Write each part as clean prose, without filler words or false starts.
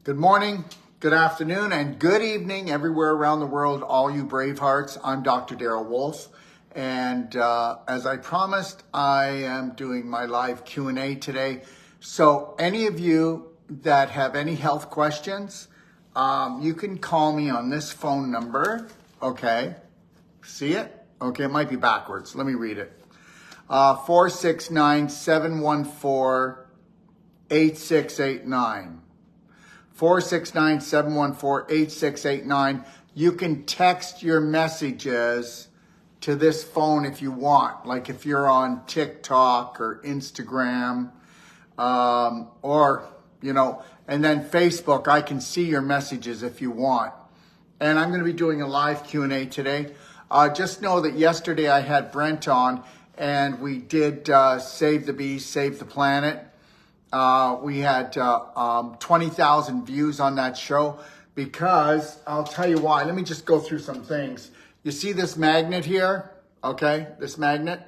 Good morning, good afternoon, and good evening everywhere around the world, all you brave hearts. I'm Dr. Daryl Wolf, and as I promised, I am doing my live Q&A today. So any of you that have any health questions, you can call me on this phone number, okay? See it? Okay, it might be backwards. Let me read it. 469-714-8689. 469-714-8689. You can text your messages to this phone if you want. Like if you're on TikTok or Instagram, and then Facebook, I can see your messages if you want. And I'm going to be doing a live Q&A today. Just know that yesterday I had Brent on and we did Save the Bees, Save the Planet. We had 20,000 views on that show because I'll tell you why. Let me just go through some things. You see this magnet here? Okay, this magnet?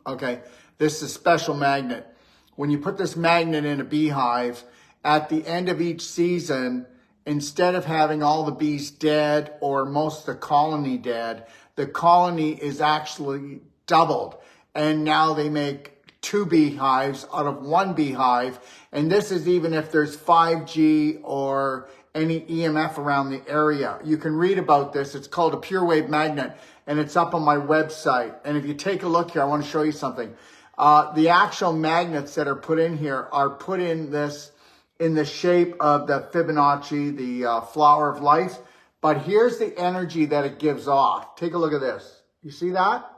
Okay, this is a special magnet. When you put this magnet in a beehive, at the end of each season, instead of having all the bees dead or most of the colony dead, the colony is actually doubled. And now they make 2 beehives out of 1 beehive. And this is even if there's 5G or any EMF around the area. You can read about this. It's called a pure wave magnet and it's up on my website. And if you take a look here, I want to show you something. The actual magnets that are put in here are put in this in the shape of the Fibonacci, the flower of life. But here's the energy that it gives off. Take a look at this. You see that?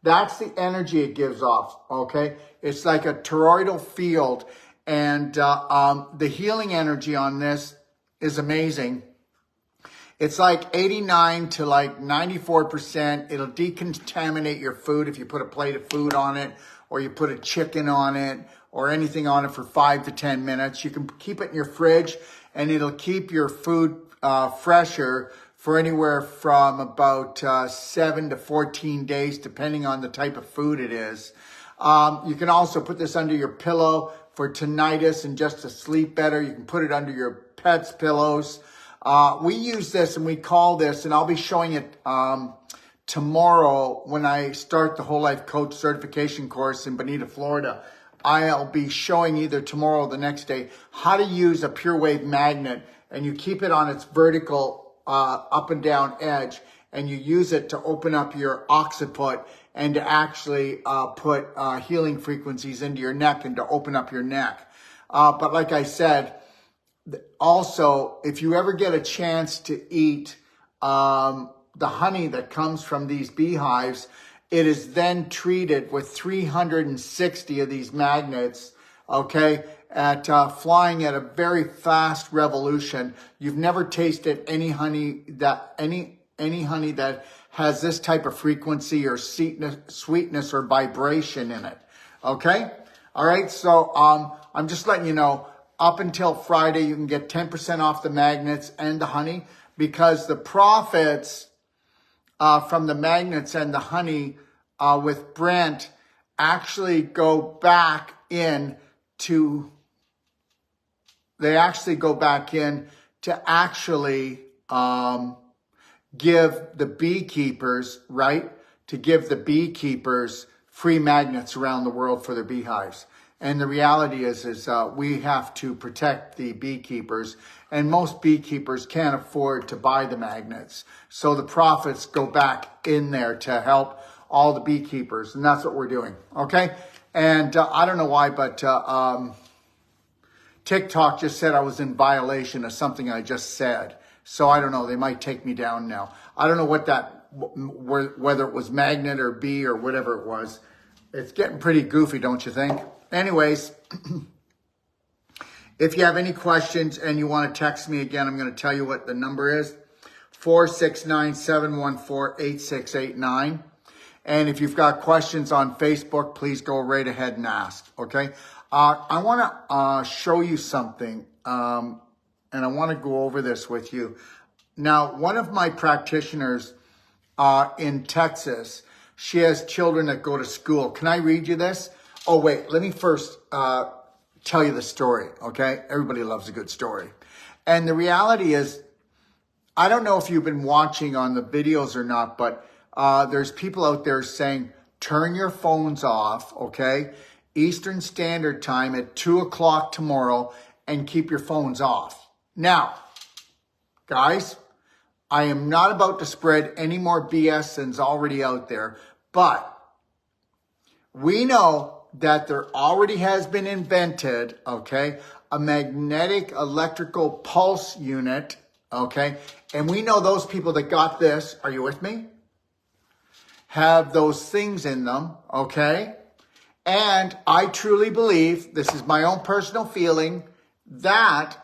That's the energy it gives off, okay? It's like a toroidal field, and the healing energy on this is amazing. It's like 89 to like 94%. It'll decontaminate your food if you put a plate of food on it, or you put a chicken on it, or anything on it for 5 to 10 minutes. You can keep it in your fridge, and it'll keep your food fresher for anywhere from about 7 to 14 days, depending on the type of food it is. You can also put this under your pillow for tinnitus and just to sleep better. You can put it under your pet's pillows. We use this and we call this, and I'll be showing it tomorrow when I start the Whole Life Coach certification course in Bonita, Florida. I'll be showing either tomorrow or the next day how to use a pure wave magnet, and you keep it on its vertical up and down edge, and you use it to open up your occiput and to actually put healing frequencies into your neck and to open up your neck. But like I said, also, if you ever get a chance to eat the honey that comes from these beehives, it is then treated with 360 of these magnets, okay, at flying at a very fast revolution. You've never tasted any honey that has this type of frequency or sweetness or vibration in it. Okay? All right. So I'm just letting you know, up until Friday, you can get 10% off the magnets and the honey, because the profits from the magnets and the honey with Brent actually go back in to actually give the beekeepers, right? To give the beekeepers free magnets around the world for their beehives. And the reality is we have to protect the beekeepers, and most beekeepers can't afford to buy the magnets. So the profits go back in there to help all the beekeepers, and that's what we're doing, okay? And I don't know why, but TikTok just said I was in violation of something I just said. So I don't know, they might take me down now. I don't know whether it was magnet or bee or whatever it was. It's getting pretty goofy, don't you think? Anyways, if you have any questions and you want to text me again, I'm going to tell you what the number is, 469-714-8689. And if you've got questions on Facebook, please go right ahead and ask, okay? I want to show you something, and I want to go over this with you. Now, one of my practitioners in Texas, she has children that go to school. Can I read you this? Oh, wait, let me first tell you the story, okay? Everybody loves a good story. And the reality is, I don't know if you've been watching on the videos or not, but there's people out there saying, turn your phones off, okay? Eastern Standard Time at 2 o'clock tomorrow, and keep your phones off. Now, guys, I am not about to spread any more BS than's already out there, but we know that there already has been invented, okay, a magnetic electrical pulse unit, okay? And we know those people that got this, are you with me? Have those things in them, okay? And I truly believe, this is my own personal feeling, that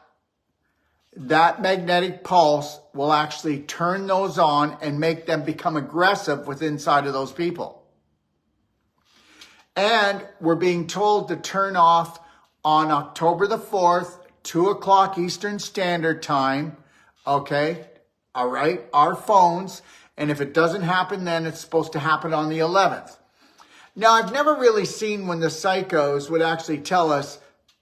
magnetic pulse will actually turn those on and make them become aggressive with inside of those people. And we're being told to turn off on October the 4th, 2 o'clock Eastern Standard Time, okay? All right, our phones. And if it doesn't happen, then it's supposed to happen on the 11th. Now, I've never really seen when the psychos would actually tell us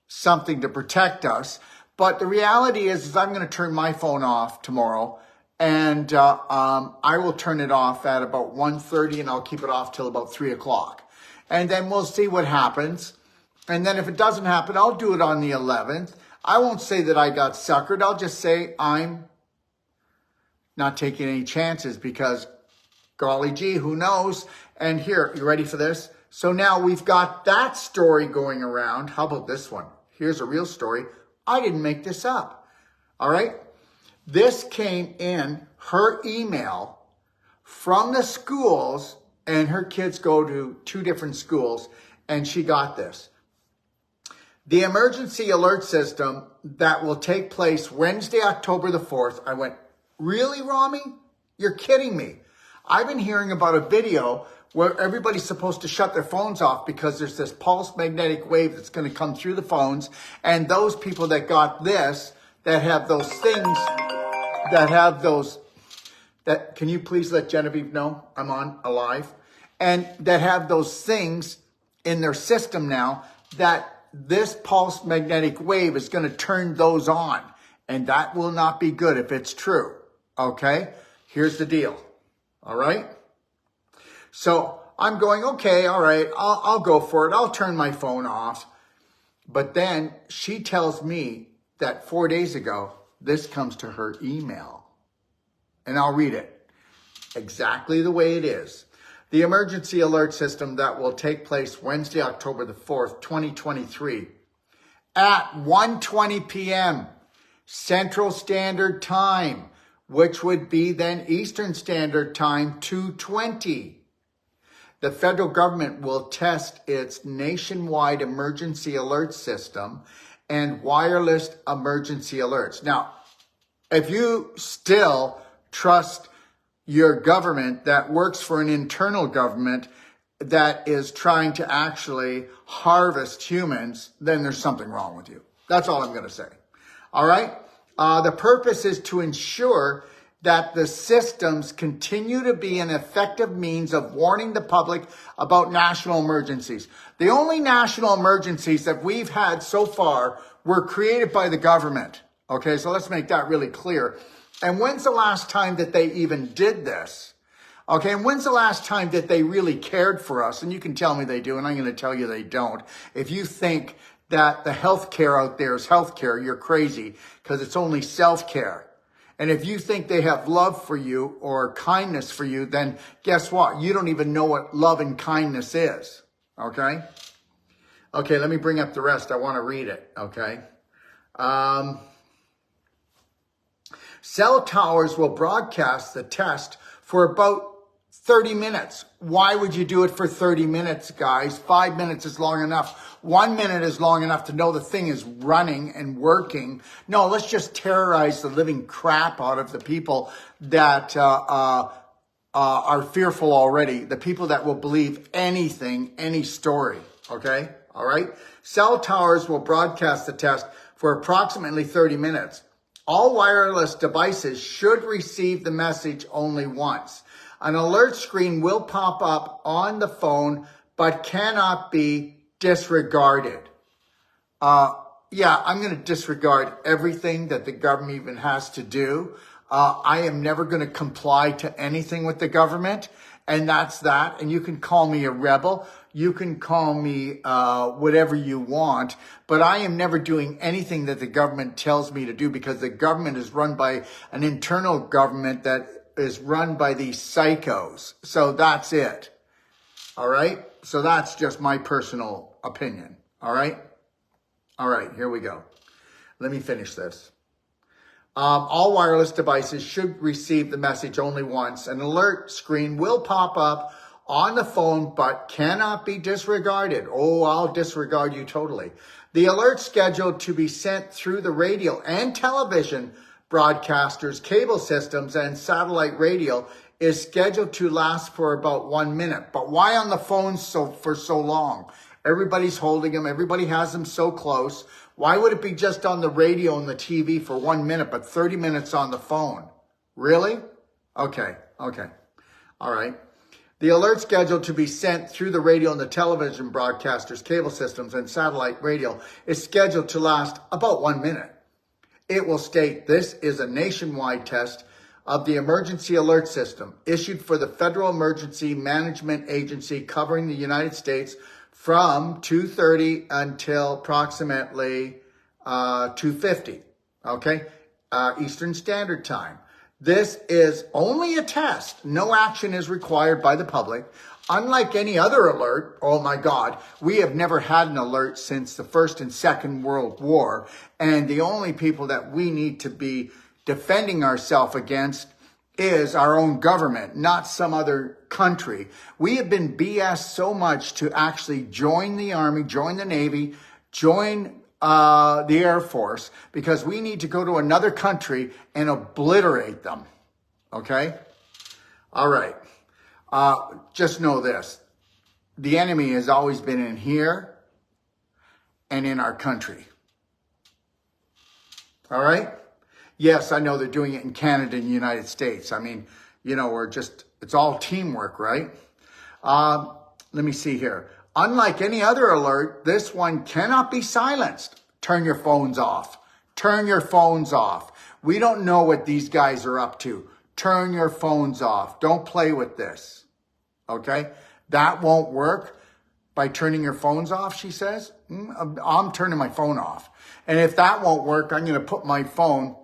something to protect us. But the reality is I'm going to turn my phone off tomorrow. And I will turn it off at about 1:30, and I'll keep it off till about 3 o'clock. And then we'll see what happens. And then if it doesn't happen, I'll do it on the 11th. I won't say that I got suckered. I'll just say I'm not taking any chances because, golly gee, who knows? And here, you ready for this? So now we've got that story going around. How about this one? Here's a real story. I didn't make this up. All right? This came in her email from the schools, and her kids go to 2 different schools, and she got this. The emergency alert system that will take place Wednesday, October the 4th. I went, really, Rami? You're kidding me. I've been hearing about a video where everybody's supposed to shut their phones off because there's this pulse magnetic wave that's going to come through the phones. And those people that got this, that have those things, can you please let Genevieve know I'm on alive? And that have those things in their system now, that this pulse magnetic wave is going to turn those on. And that will not be good if it's true. Okay? Here's the deal. All right? So I'm going, okay, all right, I'll go for it. I'll turn my phone off. But then she tells me that 4 days ago, this comes to her email. And I'll read it exactly the way it is. The emergency alert system that will take place Wednesday, October the 4th, 2023 at 1:20 p.m. Central Standard Time, which would be then Eastern Standard Time, 2:20. The federal government will test its nationwide emergency alert system and wireless emergency alerts. Now, if you still trust your government that works for an internal government that is trying to actually harvest humans, then there's something wrong with you. That's all I'm going to say. All right? The purpose is to ensure that the systems continue to be an effective means of warning the public about national emergencies. The only national emergencies that we've had so far were created by the government. Okay, so let's make that really clear. And when's the last time that they even did this? Okay, and when's the last time that they really cared for us? And you can tell me they do, and I'm going to tell you they don't. If you think that the healthcare out there is healthcare, you're crazy, because it's only self-care. And if you think they have love for you or kindness for you, then guess what? You don't even know what love and kindness is. Okay? Okay, let me bring up the rest. I want to read it. Okay? Cell towers will broadcast the test for about 30 minutes. Why would you do it for 30 minutes, guys? 5 minutes is long enough. 1 minute is long enough to know the thing is running and working. No, let's just terrorize the living crap out of the people that are fearful already. The people that will believe anything, any story. Okay? All right? Cell towers will broadcast the test for approximately 30 minutes. All wireless devices should receive the message only once. An alert screen will pop up on the phone, but cannot be disregarded. yeah, I'm going to disregard everything that the government even has to do. I am never going to comply to anything with the government. And that's that. And you can call me a rebel. You can call me whatever you want. But I am never doing anything that the government tells me to do, because the government is run by an internal government that is run by these psychos. So that's it. All right. So that's just my personal opinion. All right. All right. Here we go. Let me finish this. All wireless devices should receive the message only once. An alert screen will pop up on the phone, but cannot be disregarded. Oh, I'll disregard you totally. The alert scheduled to be sent through the radio and television broadcasters, cable systems, and satellite radio is scheduled to last for about 1 minute. But why on the phone for so long? Everybody's holding them. Everybody has them so close. Why would it be just on the radio and the TV for 1 minute, but 30 minutes on the phone? Really? Okay. All right. The alert scheduled to be sent through the radio and the television broadcasters, cable systems, and satellite radio is scheduled to last about 1 minute. It will state, this is a nationwide test of the emergency alert system issued for the Federal Emergency Management Agency covering the United States from 2:30 until approximately 2:50, okay, Eastern Standard Time. This is only a test. No action is required by the public. Unlike any other alert, oh my God, we have never had an alert since the First and Second World War. And the only people that we need to be defending ourselves against is our own government, not some other country. We have been BS so much to actually join the Army, join the Navy, join the Air Force, because we need to go to another country and obliterate them. Okay? All right. Just know this. The enemy has always been in here and in our country. All right? Yes, I know they're doing it in Canada and the United States. I mean, you know, it's all teamwork, right? Let me see here. Unlike any other alert, this one cannot be silenced. Turn your phones off. Turn your phones off. We don't know what these guys are up to. Turn your phones off. Don't play with this. Okay? That won't work by turning your phones off, she says. I'm turning my phone off. And if that won't work, I'm going to put my phone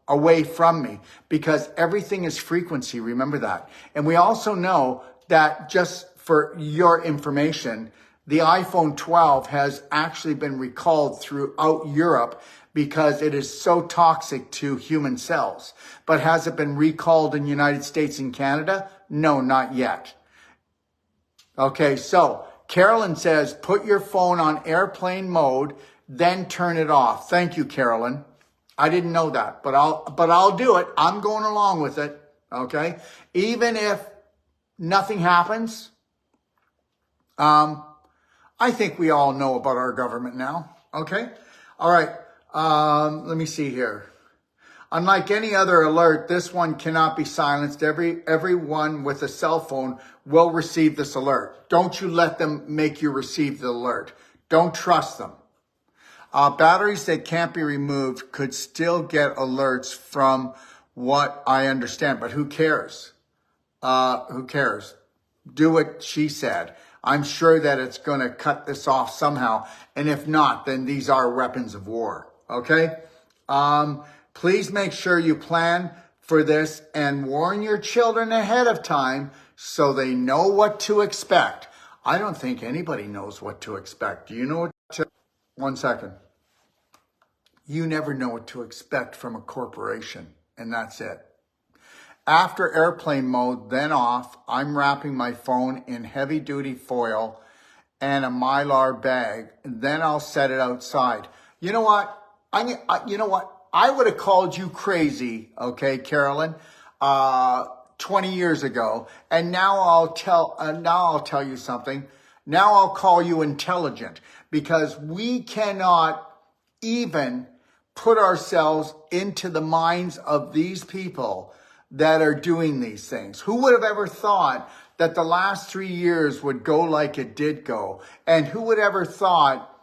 away from me, because everything is frequency. Remember that. And we also know that, just for your information, the iPhone 12 has actually been recalled throughout Europe because it is so toxic to human cells. But has it been recalled in the United States and Canada? No, not yet. Okay, so Carolyn says, put your phone on airplane mode, then turn it off. Thank you, Carolyn. I didn't know that, but I'll do it. I'm going along with it. Okay. Even if nothing happens, I think we all know about our government now. Okay. All right. Let me see here. Unlike any other alert, this one cannot be silenced. Everyone with a cell phone will receive this alert. Don't you let them make you receive the alert. Don't trust them. Batteries that can't be removed could still get alerts from what I understand, but who cares? Who cares? Do what she said. I'm sure that it's going to cut this off somehow. And if not, then these are weapons of war. Okay? Please make sure you plan for this and warn your children ahead of time so they know what to expect. I don't think anybody knows what to expect. Do you know what to... 1 second. You never know what to expect from a corporation, and that's it. After airplane mode, then off, I'm wrapping my phone in heavy-duty foil and a Mylar bag, and then I'll set it outside. You know what? I would have called you crazy, okay, Carolyn, 20 years ago, and now I'll tell you something. Now I'll call you intelligent, because we cannot even put ourselves into the minds of these people that are doing these things. Who would have ever thought that the last 3 years would go like it did go? And who would ever thought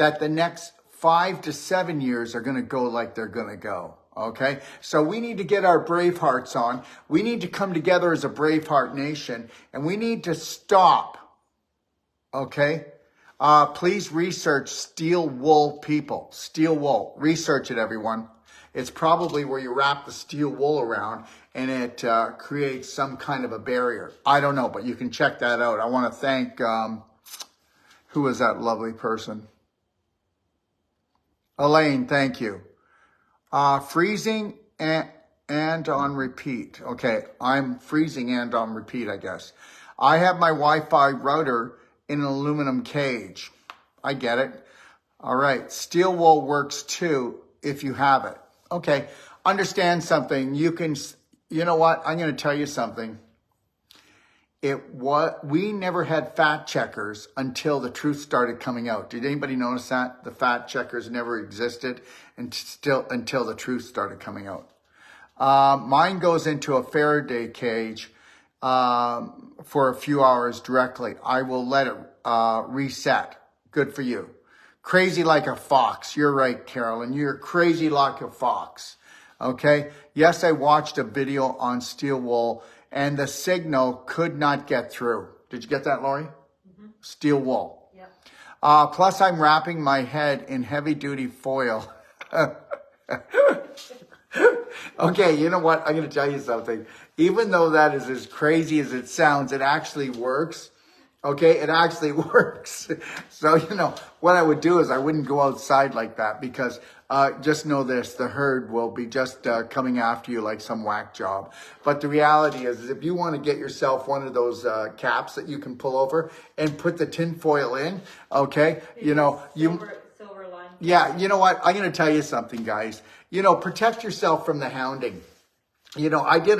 that the next 5 to 7 years are going to go like they're going to go. Okay, so we need to get our brave hearts on. We need to come together as a Braveheart nation, and we need to stop. Okay, please research steel wool people. Steel wool. Research it, everyone. It's probably where you wrap the steel wool around and it creates some kind of a barrier. I don't know, but you can check that out. I want to thank, who was that lovely person? Elaine, thank you. Freezing and on repeat. Okay, I'm freezing and on repeat, I guess. I have my Wi-Fi router in an aluminum cage. I get it. All right, steel wool works too if you have it. Okay, understand something. You know what? I'm going to tell you something. We never had fact checkers until the truth started coming out. Did anybody notice that? The fact checkers never existed until the truth started coming out. Mine goes into a Faraday cage for a few hours directly. I will let it reset. Good for you. Crazy like a fox. You're right, Carolyn. You're crazy like a fox. Okay? Yes, I watched a video on steel wool and the signal could not get through. Did you get that, Lori? Mm-hmm. Steel wool. Yep. Plus, I'm wrapping my head in heavy-duty foil. Okay, you know what? I'm going to tell you something. Even though that is as crazy as it sounds, it actually works. Okay, it actually works. So, what I would do is I wouldn't go outside like that because just know this, the herd will be just coming after you like some whack job. But the reality is if you want to get yourself one of those caps that you can pull over and put the tin foil in, okay, silver line. Yeah, you know what? I'm going to tell you something, guys. Protect yourself from the hounding. I did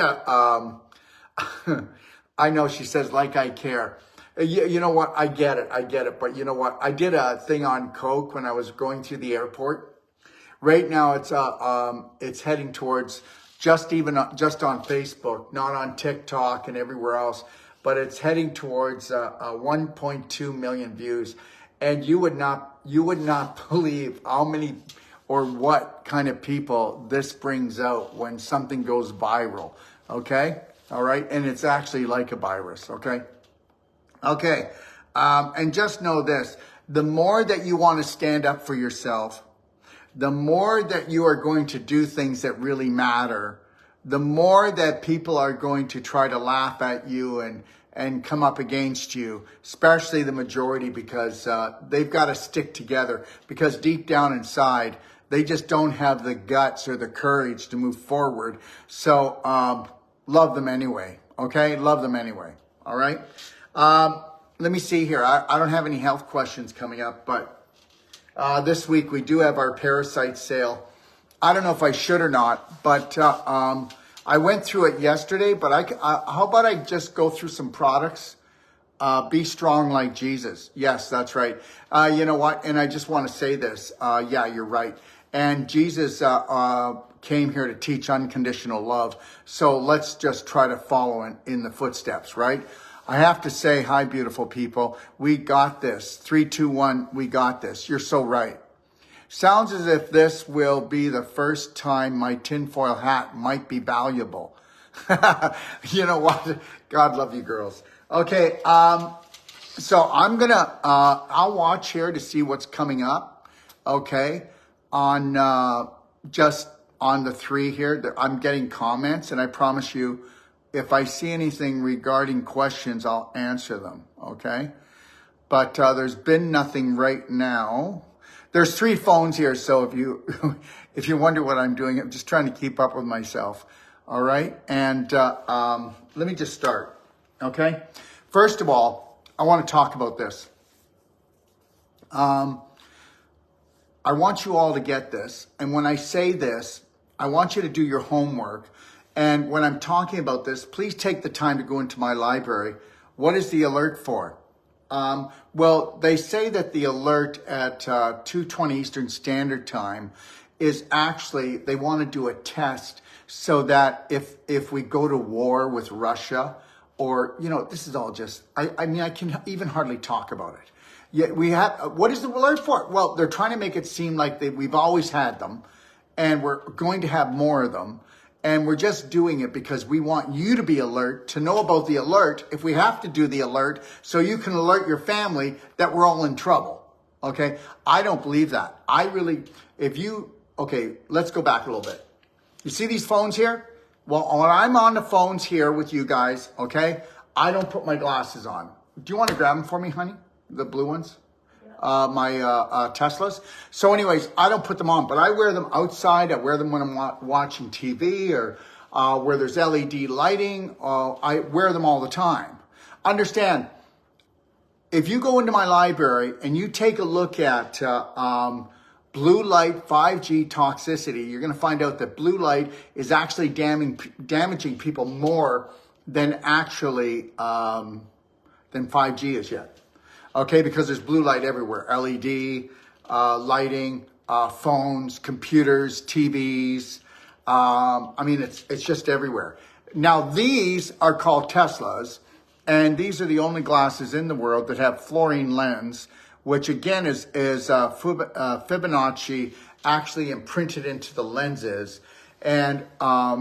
I know she says, like I care. You know what? I get it. But you know what? I did a thing on Coke when I was going through the airport. Right now, it's heading towards just on Facebook, not on TikTok and everywhere else, but it's heading towards 1.2 million views. And you would not believe how many or what kind of people this brings out when something goes viral. Okay, all right, and it's actually like a virus. Okay. Okay, and just know this, the more that you want to stand up for yourself, the more that you are going to do things that really matter, the more that people are going to try to laugh at you and come up against you, especially the majority, because they've got to stick together, because deep down inside, they just don't have the guts or the courage to move forward. So love them anyway, okay? Love them anyway, all right? Let me see here. I don't have any health questions coming up, but this week we do have our parasite sale. I don't know if I should or not, but I went through it yesterday, but how about I just go through some products? Be strong like Jesus. Yes, that's right. You know what? And I just want to say this. Yeah, you're right. And Jesus came here to teach unconditional love. So let's just try to follow in the footsteps, right? I have to say, hi, beautiful people. We got this. 3, 2, 1, we got this. You're so right. Sounds as if this will be the first time my tinfoil hat might be valuable. You know what? God love you girls. Okay, so I'm gonna, I'll watch here to see what's coming up, okay, on just on the 3 here. I'm getting comments, and I promise you, if I see anything regarding questions, I'll answer them, okay? But there's been nothing right now. There's 3 phones here, so if you wonder what I'm doing, I'm just trying to keep up with myself, all right? And let me just start, okay? First of all, I want to talk about this. I want you all to get this, and when I say this, I want you to do your homework. And when I'm talking about this, please take the time to go into my library. What is the alert for? Well, they say that the alert at 2:20 Eastern Standard Time is actually, they want to do a test so that if we go to war with Russia, or, this is all just, I mean, I can even hardly talk about it. Yeah, we have. What is the alert for? Well, they're trying to make it seem like we've always had them, and we're going to have more of them, and we're just doing it because we want you to be alert, to know about the alert. If we have to do the alert, so you can alert your family that we're all in trouble. Okay, I don't believe that. I really, okay, let's go back a little bit. You see these phones here? Well, when I'm on the phones here with you guys, okay, I don't put my glasses on. Do you want to grab them for me, honey? The blue ones? My Teslas. So anyways, I don't put them on, but I wear them outside. I wear them when I'm watching TV or where there's LED lighting. I wear them all the time. Understand, if you go into my library and you take a look at blue light 5G toxicity, you're going to find out that blue light is actually damaging people more than actually than 5G is yet. Okay, because there's blue light everywhere. LED, lighting, phones, computers, TVs. I mean, it's just everywhere. Now, these are called Teslas, and these are the only glasses in the world that have fluorine lens, which again is Fibonacci actually imprinted into the lenses. And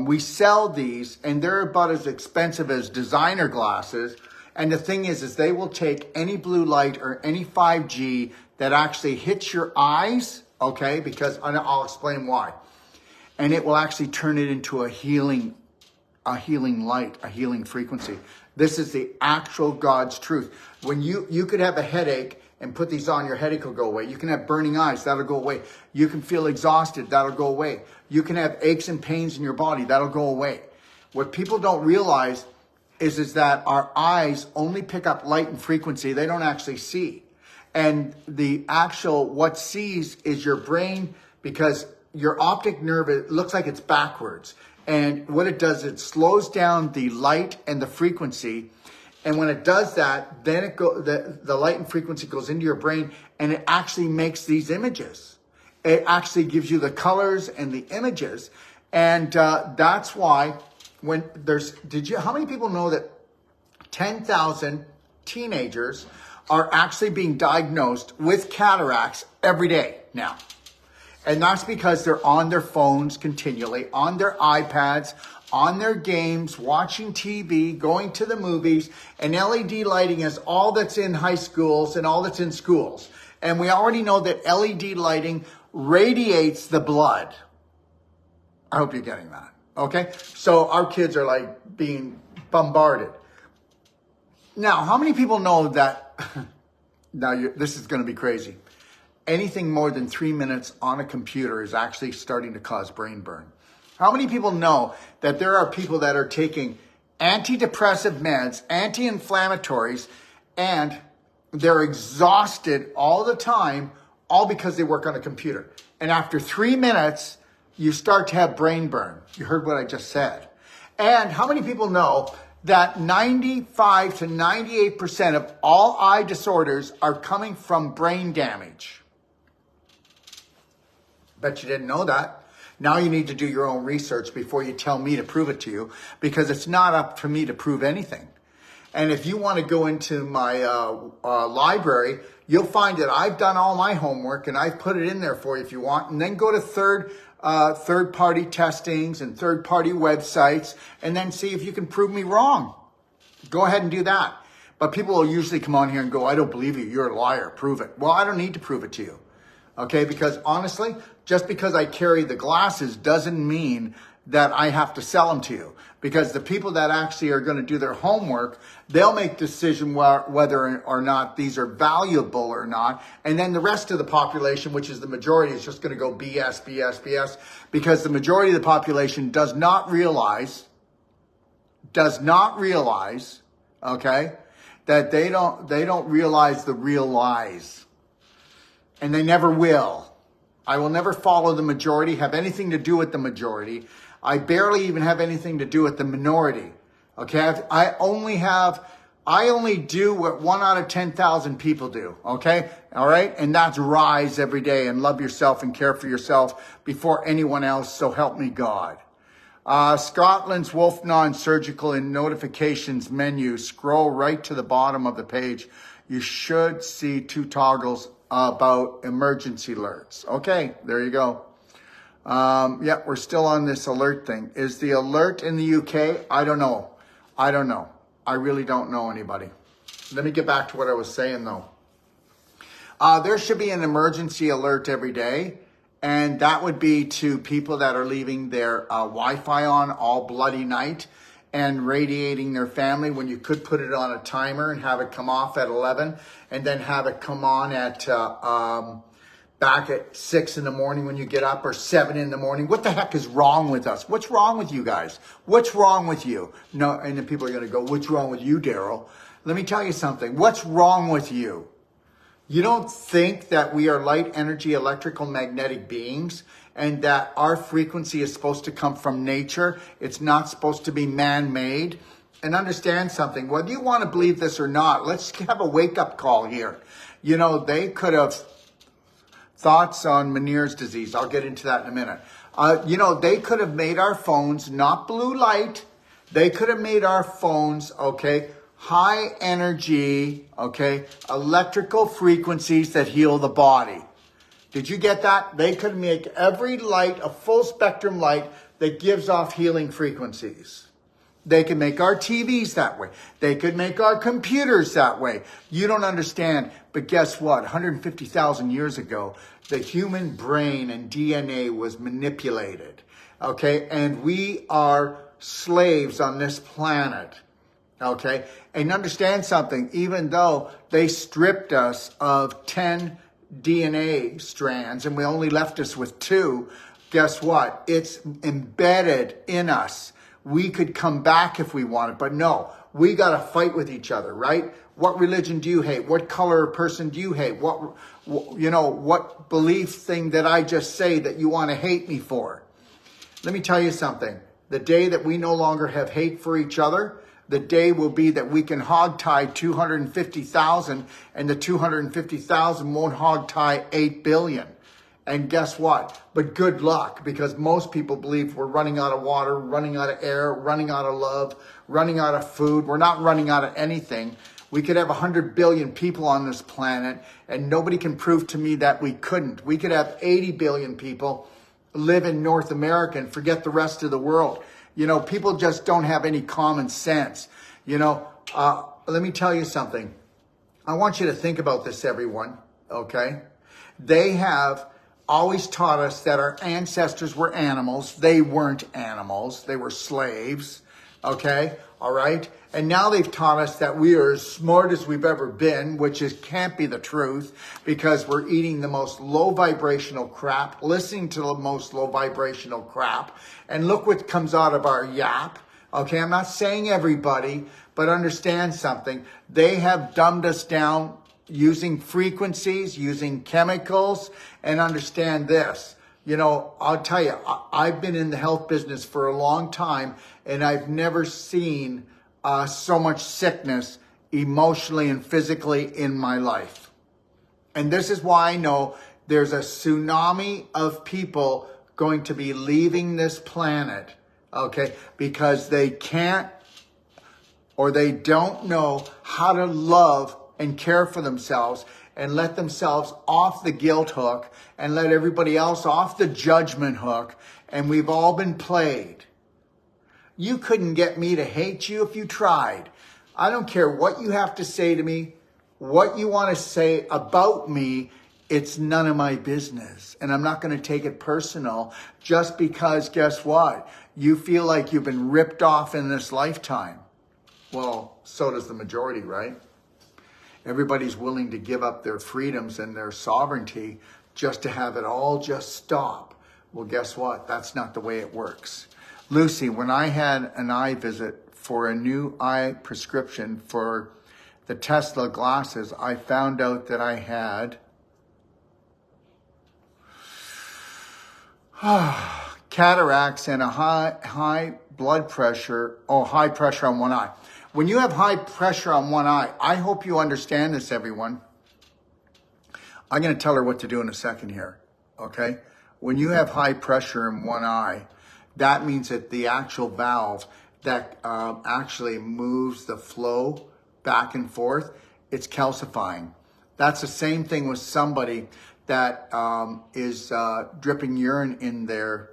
we sell these, and they're about as expensive as designer glasses. And the thing is they will take any blue light or any 5G that actually hits your eyes, okay? Because I'll explain why. And it will actually turn it into a healing light, a healing frequency. This is the actual God's truth. When you could have a headache and put these on, your headache will go away. You can have burning eyes, that'll go away. You can feel exhausted, that'll go away. You can have aches and pains in your body, that'll go away. What people don't realize is that our eyes only pick up light and frequency. They don't actually see. And the actual, what sees is your brain, because your optic nerve, it looks like it's backwards. And what it does, it slows down the light and the frequency. And when it does that, then the light and frequency goes into your brain, and it actually makes these images. It actually gives you the colors and the images. And that's why when how many people know that 10,000 teenagers are actually being diagnosed with cataracts every day now? And that's because they're on their phones continually, on their iPads, on their games, watching TV, going to the movies, and LED lighting is all that's in high schools and all that's in schools. And we already know that LED lighting radiates the blood. I hope you're getting that. Okay? So our kids are like being bombarded. Now, how many people know that, this is going to be crazy. Anything more than 3 minutes on a computer is actually starting to cause brain burn. How many people know that there are people that are taking antidepressive meds, anti-inflammatories, and they're exhausted all the time, all because they work on a computer. And after 3 minutes, you start to have brain burn. You heard what I just said. And how many people know that 95 to 98% of all eye disorders are coming from brain damage? Bet you didn't know that. Now you need to do your own research before you tell me to prove it to you, because it's not up to me to prove anything. And if you want to go into my library, you'll find that I've done all my homework and I've put it in there for you if you want. And then go to third-party testings and third-party websites and then see if you can prove me wrong. Go ahead and do that. But people will usually come on here and go, I don't believe you. You're a liar. Prove it. Well, I don't need to prove it to you. Okay? Because honestly, just because I carry the glasses doesn't mean that I have to sell them to you. Because the people that actually are going to do their homework, they'll make decision whether or not these are valuable or not. And then the rest of the population, which is the majority, is just going to go BS, BS, BS. Because the majority of the population does not realize, okay, that they don't realize the real lies. And they never will. I will never follow the majority, have anything to do with the majority. I barely even have anything to do with the minority. Okay, I only do what 1 out of 10,000 people do. Okay, all right, and that's rise every day and love yourself and care for yourself before anyone else. So help me God. Scotland's Wolf Non-Surgical in notifications menu. Scroll right to the bottom of the page. you should see 2 toggles about emergency alerts. Okay, there you go. Yeah, we're still on this alert thing. Is the alert in the UK? I don't know. I really don't know anybody. Let me get back to what I was saying though. There should be an emergency alert every day. And that would be to people that are leaving their Wi-Fi on all bloody night and radiating their family, when you could put it on a timer and have it come off at 11 and then have it come on at back at 6 in the morning when you get up, or 7 in the morning. What the heck is wrong with us? What's wrong with you guys? What's wrong with you? No, and then people are going to go, what's wrong with you, Daryl? Let me tell you something. What's wrong with you? You don't think that we are light energy, electrical, magnetic beings, and that our frequency is supposed to come from nature? It's not supposed to be man-made. And understand something, whether you want to believe this or not, let's have a wake-up call here. You know, they could have thoughts on Meniere's disease. I'll get into that in a minute. You know, they could have made our phones not blue light. They could have made our phones, okay, high energy, okay, electrical frequencies that heal the body. Did you get that? They could make every light a full spectrum light that gives off healing frequencies. They can make our TVs that way. They could make our computers that way. You don't understand. But guess what? 150,000 years ago, the human brain and DNA was manipulated. Okay? And we are slaves on this planet. Okay? And understand something. Even though they stripped us of 10 DNA strands and we only left us with 2, guess what? It's embedded in us. We could come back if we wanted, but no, we got to fight with each other, right? What religion do you hate? What color person do you hate? What belief thing that I just say that you want to hate me for? Let me tell you something. The day that we no longer have hate for each other, the day will be that we can hogtie 250,000 and the 250,000 won't hogtie 8 billion. And guess what? But good luck, because most people believe we're running out of water, running out of air, running out of love, running out of food. We're not running out of anything. We could have 100 billion people on this planet, and nobody can prove to me that we couldn't. We could have 80 billion people live in North America and forget the rest of the world. You know, people just don't have any common sense. You know, let me tell you something. I want you to think about this, everyone, okay? They have always taught us that our ancestors were animals. They weren't animals. They were slaves. Okay? All right? And now they've taught us that we are as smart as we've ever been, which can't be the truth, because we're eating the most low vibrational crap, listening to the most low vibrational crap. And look what comes out of our yap. Okay? I'm not saying everybody, but understand something. They have dumbed us down using frequencies, using chemicals, and understand this. You know, I'll tell you, I've been in the health business for a long time, and I've never seen so much sickness emotionally and physically in my life. And this is why I know there's a tsunami of people going to be leaving this planet, okay, because they can't or they don't know how to love and care for themselves and let themselves off the guilt hook and let everybody else off the judgment hook. And we've all been played. You couldn't get me to hate you if you tried. I don't care what you have to say to me, what you want to say about me. It's none of my business. And I'm not going to take it personal just because, guess what? You feel like you've been ripped off in this lifetime. Well, so does the majority, right? Everybody's willing to give up their freedoms and their sovereignty just to have it all just stop. Well, guess what? That's not the way it works. Lucy, when I had an eye visit for a new eye prescription for the Tesla glasses, I found out that I had cataracts and a high blood pressure, high pressure on one eye. When you have high pressure on one eye, I hope you understand this, everyone. I'm going to tell her what to do in a second here, okay? When you have high pressure in one eye, that means that the actual valve that actually moves the flow back and forth it's calcifying. That's the same thing with somebody that is dripping urine in their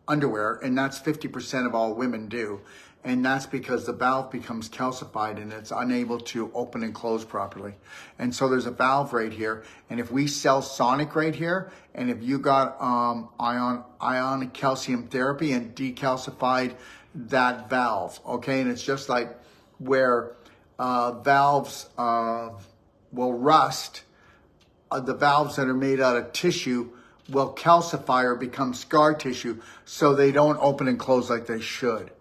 underwear, and that's 50% of all women do. And that's because the valve becomes calcified and it's unable to open and close properly. And so there's a valve right here. And if we sell Sonic right here, and if you got ionic calcium therapy and decalcified that valve, okay? And it's just like where valves will rust, the valves that are made out of tissue will calcify or become scar tissue so they don't open and close like they should.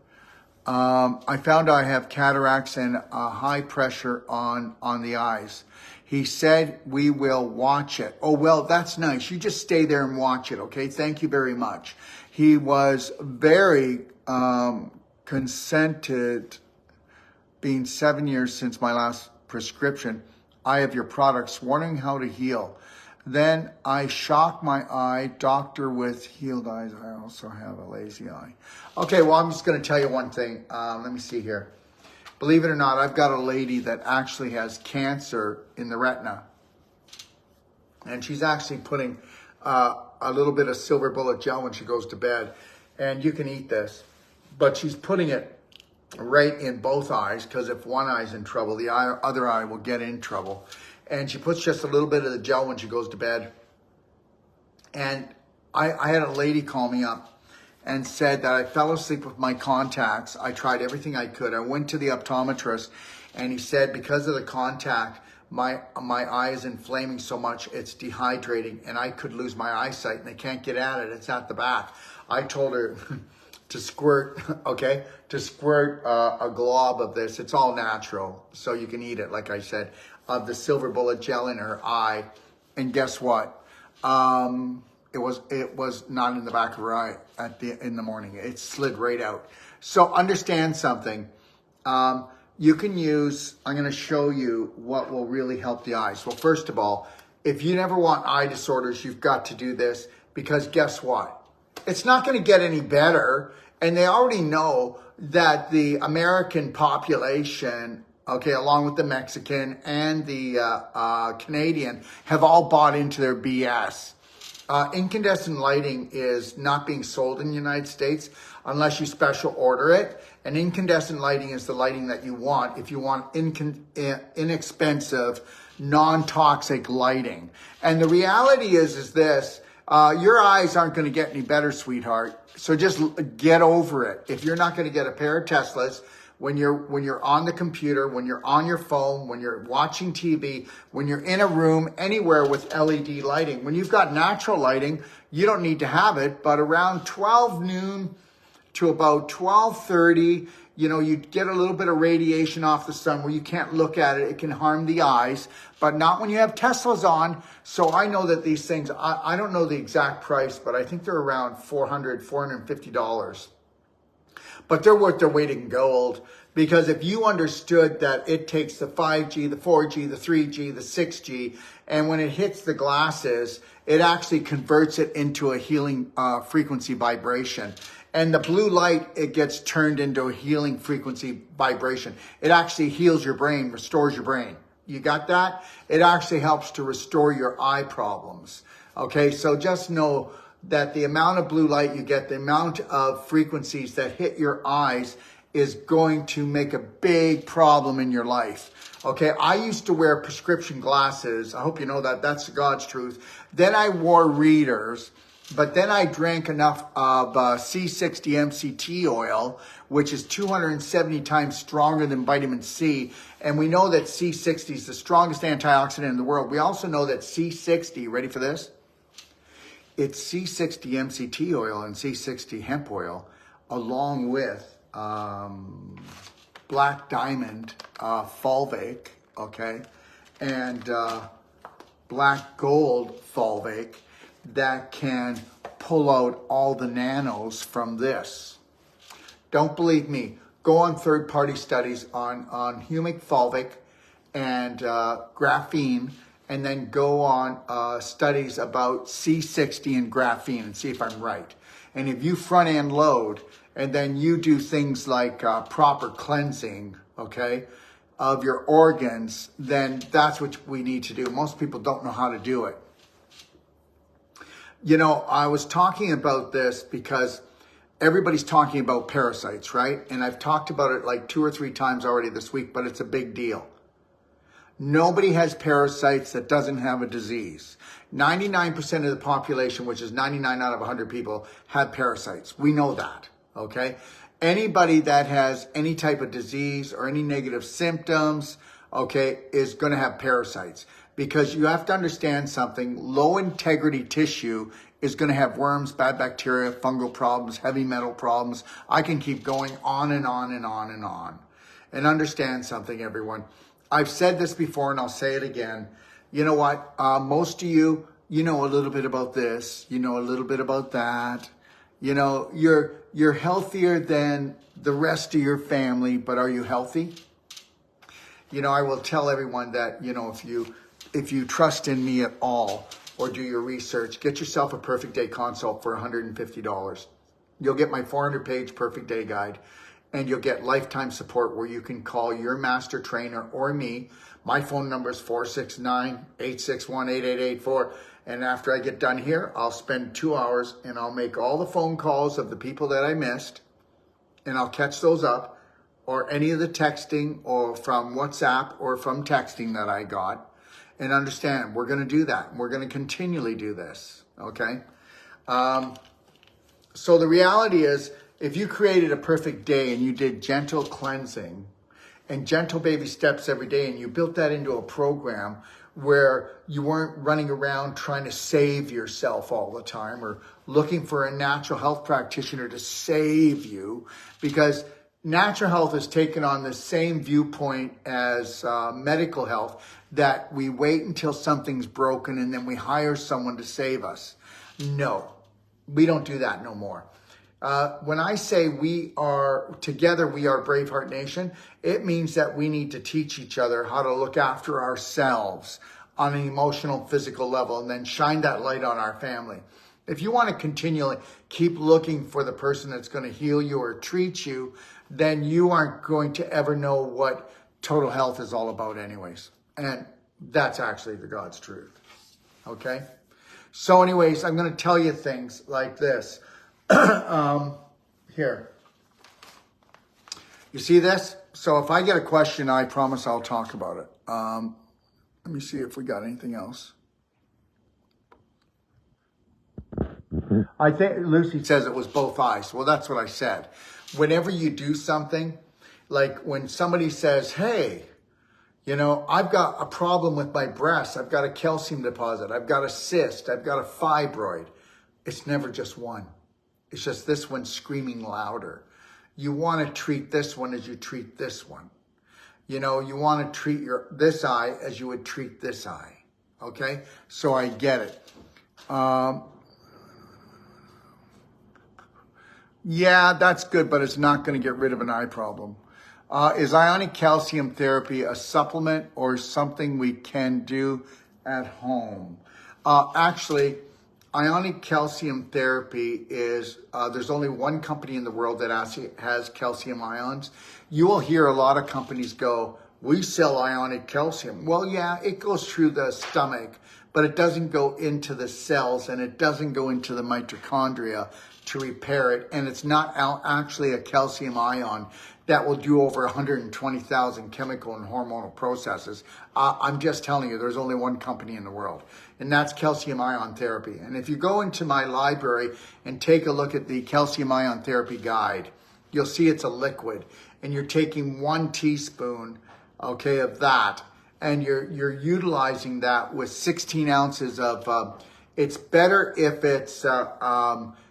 I found I have cataracts and high pressure on the eyes. He said we will watch it. Oh, well, that's nice. You just stay there and watch it, okay? Thank you very much. He was very consented, being 7 years since my last prescription. I have your products, wondering how to heal. Then I shock my eye, doctor with healed eyes. I also have a lazy eye. Okay, well, I'm just going to tell you one thing. Let me see here. Believe it or not, I've got a lady that actually has cancer in the retina. And she's actually putting a little bit of silver bullet gel when she goes to bed. And you can eat this. But she's putting it right in both eyes, because if one eye's in trouble, the other eye will get in trouble. And she puts just a little bit of the gel when she goes to bed. And I had a lady call me up and said that I fell asleep with my contacts. I tried everything I could. I went to the optometrist, and he said because of the contact, my eye is inflaming so much, it's dehydrating, and I could lose my eyesight, and they can't get at it. It's at the back. I told her to squirt, okay, a glob of this. It's all natural, so you can eat it, like I said, of the silver bullet gel in her eye. And guess what? It was not in the back of her eye in the morning. It slid right out. So understand something. You can use, I'm going to show you what will really help the eyes. Well, first of all, if you never want eye disorders, you've got to do this, because guess what? It's not going to get any better. And they already know that the American population, okay, along with the Mexican and the Canadian, have all bought into their BS. Incandescent lighting is not being sold in the United States unless you special order it. And incandescent lighting is the lighting that you want if you want inexpensive, non-toxic lighting. And the reality is this, your eyes aren't going to get any better, sweetheart. So just get over it. If you're not going to get a pair of Teslas, when you're on the computer, when you're on your phone, when you're watching TV, when you're in a room, anywhere with LED lighting, when you've got natural lighting, you don't need to have it. But around 12 noon to about 12:30, you get a little bit of radiation off the sun where you can't look at it. It can harm the eyes, but not when you have Teslas on. So I know that these things, I don't know the exact price, but I think they're around $400, $450. But they're worth their weight in gold, because if you understood that it takes the 5G, the 4G, the 3G, the 6G, and when it hits the glasses, it actually converts it into a healing frequency vibration. And the blue light, it gets turned into a healing frequency vibration. It actually heals your brain, restores your brain. You got that? It actually helps to restore your eye problems. Okay, so just know that the amount of blue light you get, the amount of frequencies that hit your eyes is going to make a big problem in your life. Okay, I used to wear prescription glasses. I hope you know that. That's God's truth. Then I wore readers, but then I drank enough of C60 MCT oil, which is 270 times stronger than vitamin C. And we know that C60 is the strongest antioxidant in the world. We also know that C60, ready for this? It's C60 MCT oil and C60 hemp oil, along with black diamond fulvic, okay, and black gold fulvic, that can pull out all the nanos from this. Don't believe me. Go on third-party studies on humic fulvic and graphene, and then go on studies about C60 and graphene and see if I'm right. And if you front-end load and then you do things like proper cleansing, okay, of your organs, then that's what we need to do. Most people don't know how to do it. You know, I was talking about this because everybody's talking about parasites, right? And I've talked about it like 2 or 3 times already this week, but it's a big deal. Nobody has parasites that doesn't have a disease. 99% of the population, which is 99 out of 100 people, have parasites. We know that, okay? Anybody that has any type of disease or any negative symptoms, okay, is going to have parasites. Because you have to understand something, low integrity tissue is going to have worms, bad bacteria, fungal problems, heavy metal problems. I can keep going on and on and on and on. And understand something, everyone. I've said this before and I'll say it again. You know what? Most of you, you know a little bit about this. You know a little bit about that. You know, you're healthier than the rest of your family, but are you healthy? You know, I will tell everyone that, you know, if you trust in me at all or do your research, get yourself a Perfect Day consult for $150. You'll get my 400-page Perfect Day guide. And you'll get lifetime support where you can call your master trainer or me. My phone number is 469-861-8884. And after I get done here, I'll spend 2 hours and I'll make all the phone calls of the people that I missed. And I'll catch those up, or any of the texting or from WhatsApp or from texting that I got. And understand, we're going to do that. We're going to continually do this. Okay? So the reality is, if you created a perfect day and you did gentle cleansing and gentle baby steps every day, and you built that into a program where you weren't running around trying to save yourself all the time or looking for a natural health practitioner to save you, because natural health has taken on the same viewpoint as medical health, that we wait until something's broken and then we hire someone to save us. No, we don't do that no more. When I say we are together, we are Braveheart Nation, it means that we need to teach each other how to look after ourselves on an emotional, physical level, and then shine that light on our family. If you want to continually keep looking for the person that's going to heal you or treat you, then you aren't going to ever know what total health is all about anyways. And that's actually the God's truth. Okay? So anyways, I'm going to tell you things like this. Here. You see this? So if I get a question, I promise I'll talk about it. Let me see if we got anything else. I think Lucy says it was both eyes. Well, that's what I said. Whenever you do something, like when somebody says, hey, you know, I've got a problem with my breast. I've got a calcium deposit. I've got a cyst. I've got a fibroid. It's never just one. It's just this one screaming louder. You want to treat this one as you treat this one. You know, you want to treat this eye as you would treat this eye. Okay? So I get it. Yeah, that's good, but it's not going to get rid of an eye problem. Is ionic calcium therapy a supplement or something we can do at home? Actually, ionic calcium therapy is, there's only one company in the world that actually has calcium ions. You will hear a lot of companies go, we sell ionic calcium. Well, yeah, it goes through the stomach, but it doesn't go into the cells and it doesn't go into the mitochondria to repair it. And it's not actually a calcium ion that will do over 120,000 chemical and hormonal processes. I'm just telling you, there's only one company in the world, and that's calcium ion therapy. And if you go into my library and take a look at the calcium ion therapy guide, you'll see it's a liquid, and you're taking 1 teaspoon, okay, of that, and you're utilizing that with 16 ounces of, it's better if it's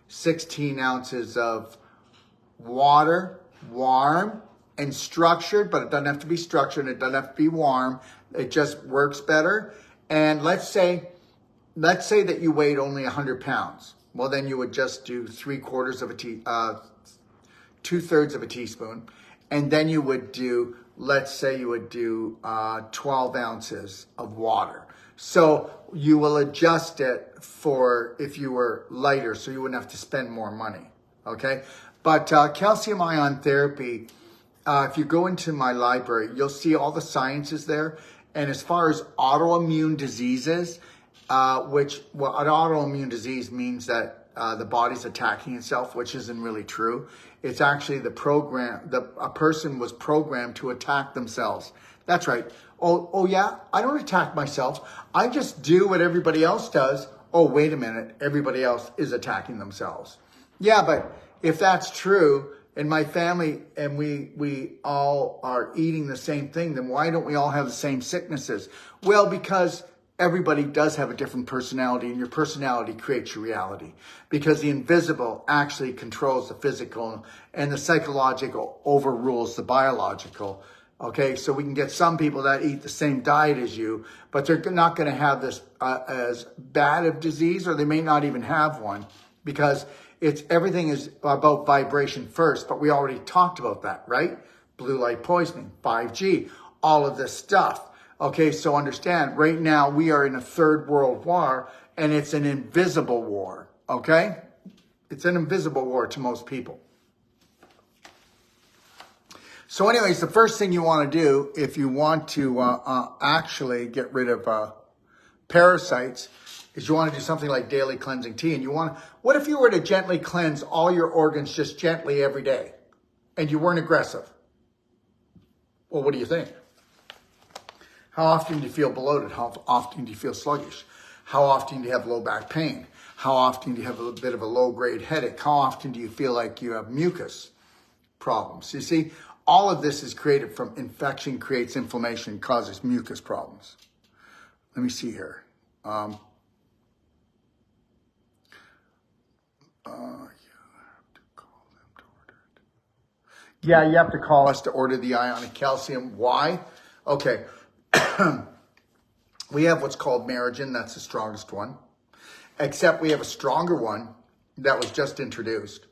16 ounces of water, warm and structured, but it doesn't have to be structured. It doesn't have to be warm. It just works better. And let's say that you weighed only 100 pounds. Well, then you would just do 2/3 of a teaspoon. And then you would do, let's say you would do 12 ounces of water. So you will adjust it for if you were lighter, so you wouldn't have to spend more money. Okay? But calcium ion therapy if you go into my library, you'll see all the sciences there. And as far as autoimmune diseases, an autoimmune disease means that the body's attacking itself, which isn't really true. It's actually a person was programmed to attack themselves. That's right. Oh yeah, I don't attack myself. I just do what everybody else does. Oh, wait a minute. Everybody else is attacking themselves. Yeah, but if that's true, and my family and we all are eating the same thing, then why don't we all have the same sicknesses? Well, because everybody does have a different personality, and your personality creates your reality. Because the invisible actually controls the physical, and the psychological overrules the biological. Okay, so we can get some people that eat the same diet as you, but they're not going to have this as bad of disease, or they may not even have one, because everything is about vibration first. But we already talked about that, right? Blue light poisoning, 5G, all of this stuff. Okay, so understand, right now we are in a third world war, and it's an invisible war. Okay, it's an invisible war to most people. So anyways, the first thing you want to do if you want to actually get rid of parasites is you want to do something like daily cleansing tea. And what if you were to gently cleanse all your organs just gently every day and you weren't aggressive? Well, what do you think? How often do you feel bloated? How often do you feel sluggish? How often do you have low back pain? How often do you have a bit of a low grade headache? How often do you feel like you have mucus problems? You see, all of this is created from infection, creates inflammation, causes mucus problems. Let me see here. Yeah, you have to call us to order the ionic calcium. Why? Okay. We have what's called Merigen. That's the strongest one. Except we have a stronger one that was just introduced.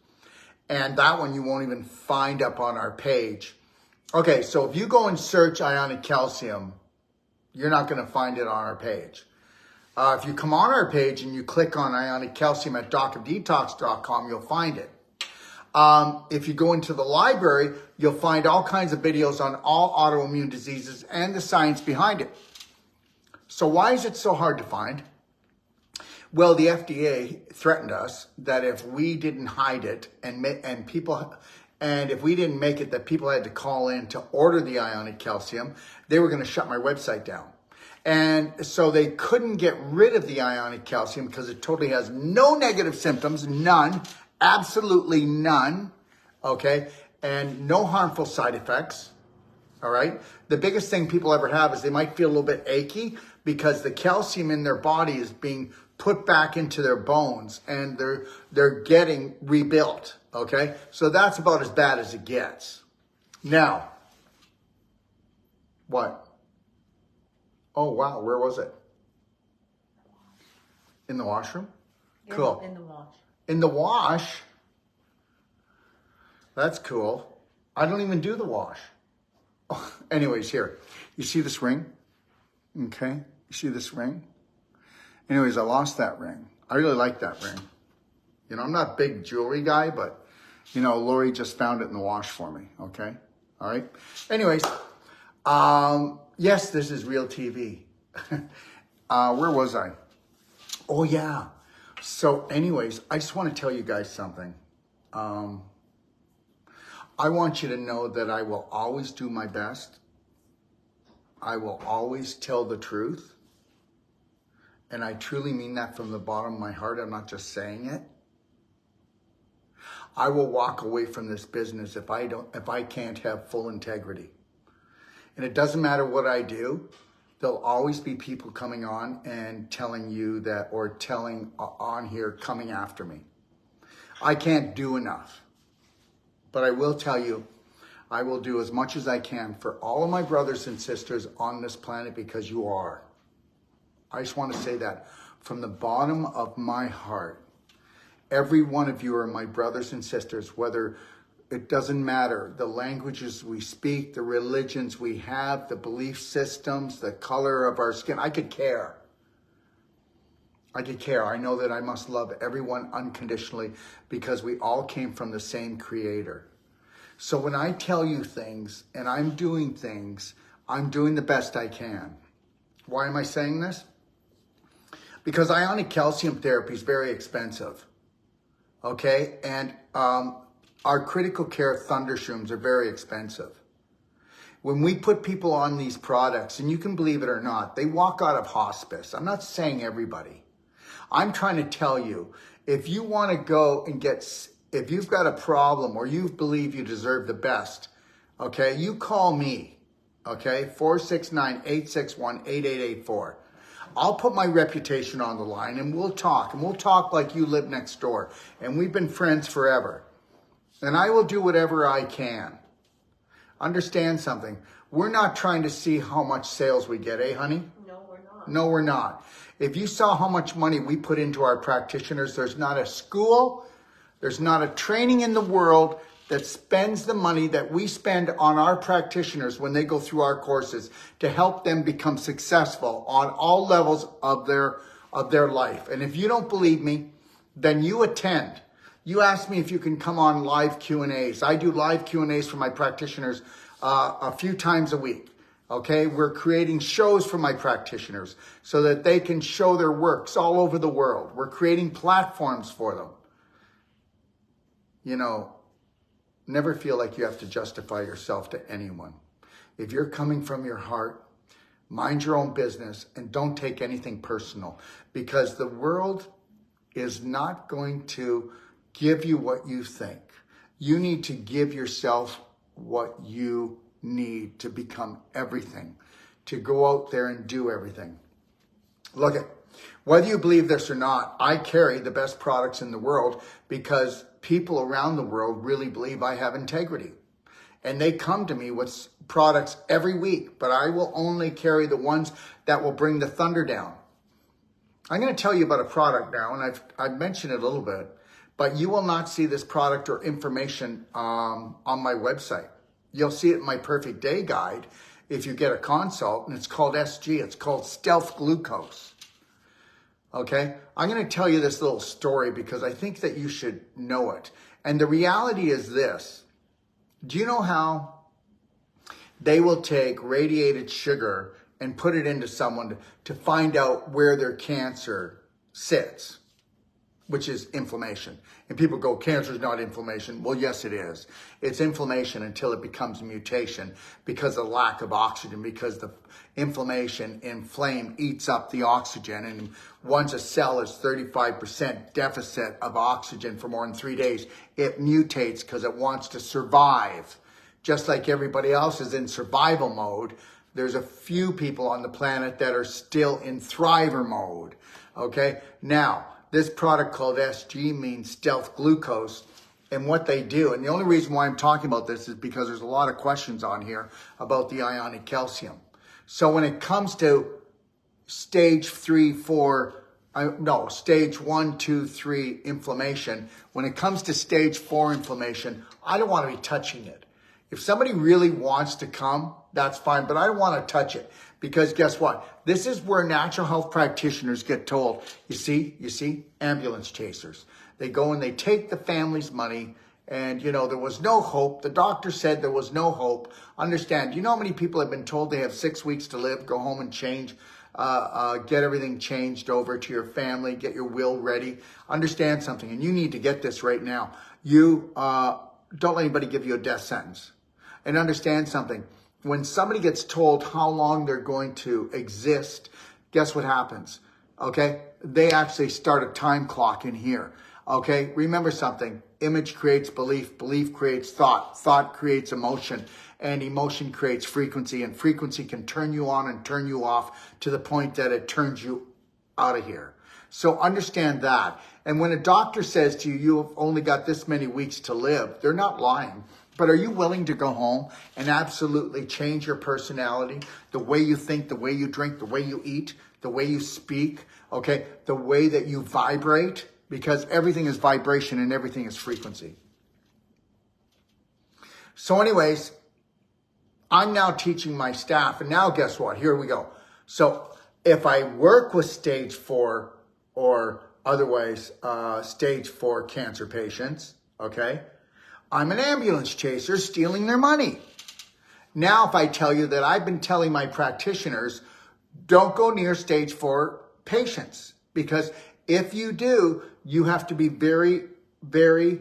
And that one you won't even find up on our page. Okay, so if you go and search ionic calcium, you're not going to find it on our page. If you come on our page and you click on ionic calcium at docofdetox.com, you'll find it. If you go into the library, you'll find all kinds of videos on all autoimmune diseases and the science behind it. So why is it so hard to find? Well, the FDA threatened us that if we didn't hide it and if we didn't make it that people had to call in to order the ionic calcium, they were going to shut my website down. And so they couldn't get rid of the ionic calcium because it totally has no negative symptoms, none, absolutely none, okay, and no harmful side effects, all right? The biggest thing people ever have is they might feel a little bit achy because the calcium in their body is being put back into their bones and they're getting rebuilt, okay? So that's about as bad as it gets. Now, what? Oh, wow, where was it? In the washroom? Cool. In the wash. In the wash? That's cool. I don't even do the wash. Oh, anyways, here. You see this ring? Okay. You see this ring? Anyways, I lost that ring. I really like that ring. You know, I'm not a big jewelry guy, but, you know, Lori just found it in the wash for me. Okay. All right. Anyways, yes, this is real TV. Where was I? Oh, yeah. So anyways, I just want to tell you guys something. I want you to know that I will always do my best. I will always tell the truth. And I truly mean that from the bottom of my heart. I'm not just saying it. I will walk away from this business if I can't have full integrity. And it doesn't matter what I do. There'll always be people coming on and telling you that, or telling on here, coming after me. I can't do enough. But I will tell you, I will do as much as I can for all of my brothers and sisters on this planet, because you are. I just want to say that from the bottom of my heart. Every one of you are my brothers and sisters, whether it doesn't matter the languages we speak, the religions we have, the belief systems, the color of our skin. I could care. I could care. I know that I must love everyone unconditionally because we all came from the same creator. So when I tell you things and I'm doing things, I'm doing the best I can. Why am I saying this? Because ionic calcium therapy is very expensive. Okay? And our critical care thundershrooms are very expensive. When we put people on these products, and you can believe it or not, they walk out of hospice. I'm not saying everybody. I'm trying to tell you, if you want to go and if you've got a problem or you believe you deserve the best, okay, you call me, okay, 469-861-8884. I'll put my reputation on the line and we'll talk like you live next door. And we've been friends forever. And I will do whatever I can. Understand something. We're not trying to see how much sales we get, eh, honey? No, we're not. No, we're not. If you saw how much money we put into our practitioners, there's not a school, there's not a training in the world that spends the money that we spend on our practitioners when they go through our courses to help them become successful on all levels of their life. And if you don't believe me, then you attend. You ask me if you can come on live Q&As. I do live Q&As for my practitioners a few times a week. Okay, we're creating shows for my practitioners so that they can show their works all over the world. We're creating platforms for them. You know, never feel like you have to justify yourself to anyone. If you're coming from your heart, mind your own business and don't take anything personal, because the world is not going to give you what you think. You need to give yourself what you need to become everything, to go out there and do everything. Look at, whether you believe this or not, I carry the best products in the world because people around the world really believe I have integrity. And they come to me with products every week, but I will only carry the ones that will bring the thunder down. I'm going to tell you about a product now, and I've mentioned it a little bit, but you will not see this product or information on my website. You'll see it in my Perfect Day Guide if you get a consult, and it's called SG. It's called Stealth Glucose. Okay? I'm going to tell you this little story because I think that you should know it. And the reality is this. Do you know how they will take radiated sugar and put it into someone to find out where their cancer sits, which is inflammation? And people go, cancer is not inflammation. Well, yes, it is. It's inflammation until it becomes mutation because of lack of oxygen, because the inflammation inflame eats up the oxygen. And once a cell is 35% deficit of oxygen for more than 3 days, it mutates because it wants to survive. Just like everybody else is in survival mode, there's a few people on the planet that are still in thriver mode. Okay? Now, this product called SG means Stealth Glucose, and what they do, and the only reason why I'm talking about this is because there's a lot of questions on here about the ionic calcium. So when it comes to stage 1, 2, 3 inflammation, when it comes to stage 4 inflammation, I don't want to be touching it. If somebody really wants to come, that's fine, but I don't want to touch it. Because guess what? This is where natural health practitioners get told, you see, ambulance chasers. They go and they take the family's money and, you know, there was no hope. The doctor said there was no hope. Understand, you know how many people have been told they have 6 weeks to live, go home and change, get everything changed over to your family, get your will ready. Understand something, and you need to get this right now. You don't let anybody give you a death sentence. And understand something. When somebody gets told how long they're going to exist, guess what happens? Okay? They actually start a time clock in here. Okay? Remember something. Image creates belief. Belief creates thought. Thought creates emotion. And emotion creates frequency. And frequency can turn you on and turn you off to the point that it turns you out of here. So understand that. And when a doctor says to you, you have only got this many weeks to live, they're not lying. But are you willing to go home and absolutely change your personality, the way you think, the way you drink, the way you eat, the way you speak, okay, the way that you vibrate? Because everything is vibration and everything is frequency. So anyways, I'm now teaching my staff. And now guess what? Here we go. So if I work with stage 4 or otherwise stage 4 cancer patients, okay, I'm an ambulance chaser stealing their money. Now, if I tell you that I've been telling my practitioners, don't go near stage 4 patients, because if you do, you have to be very, very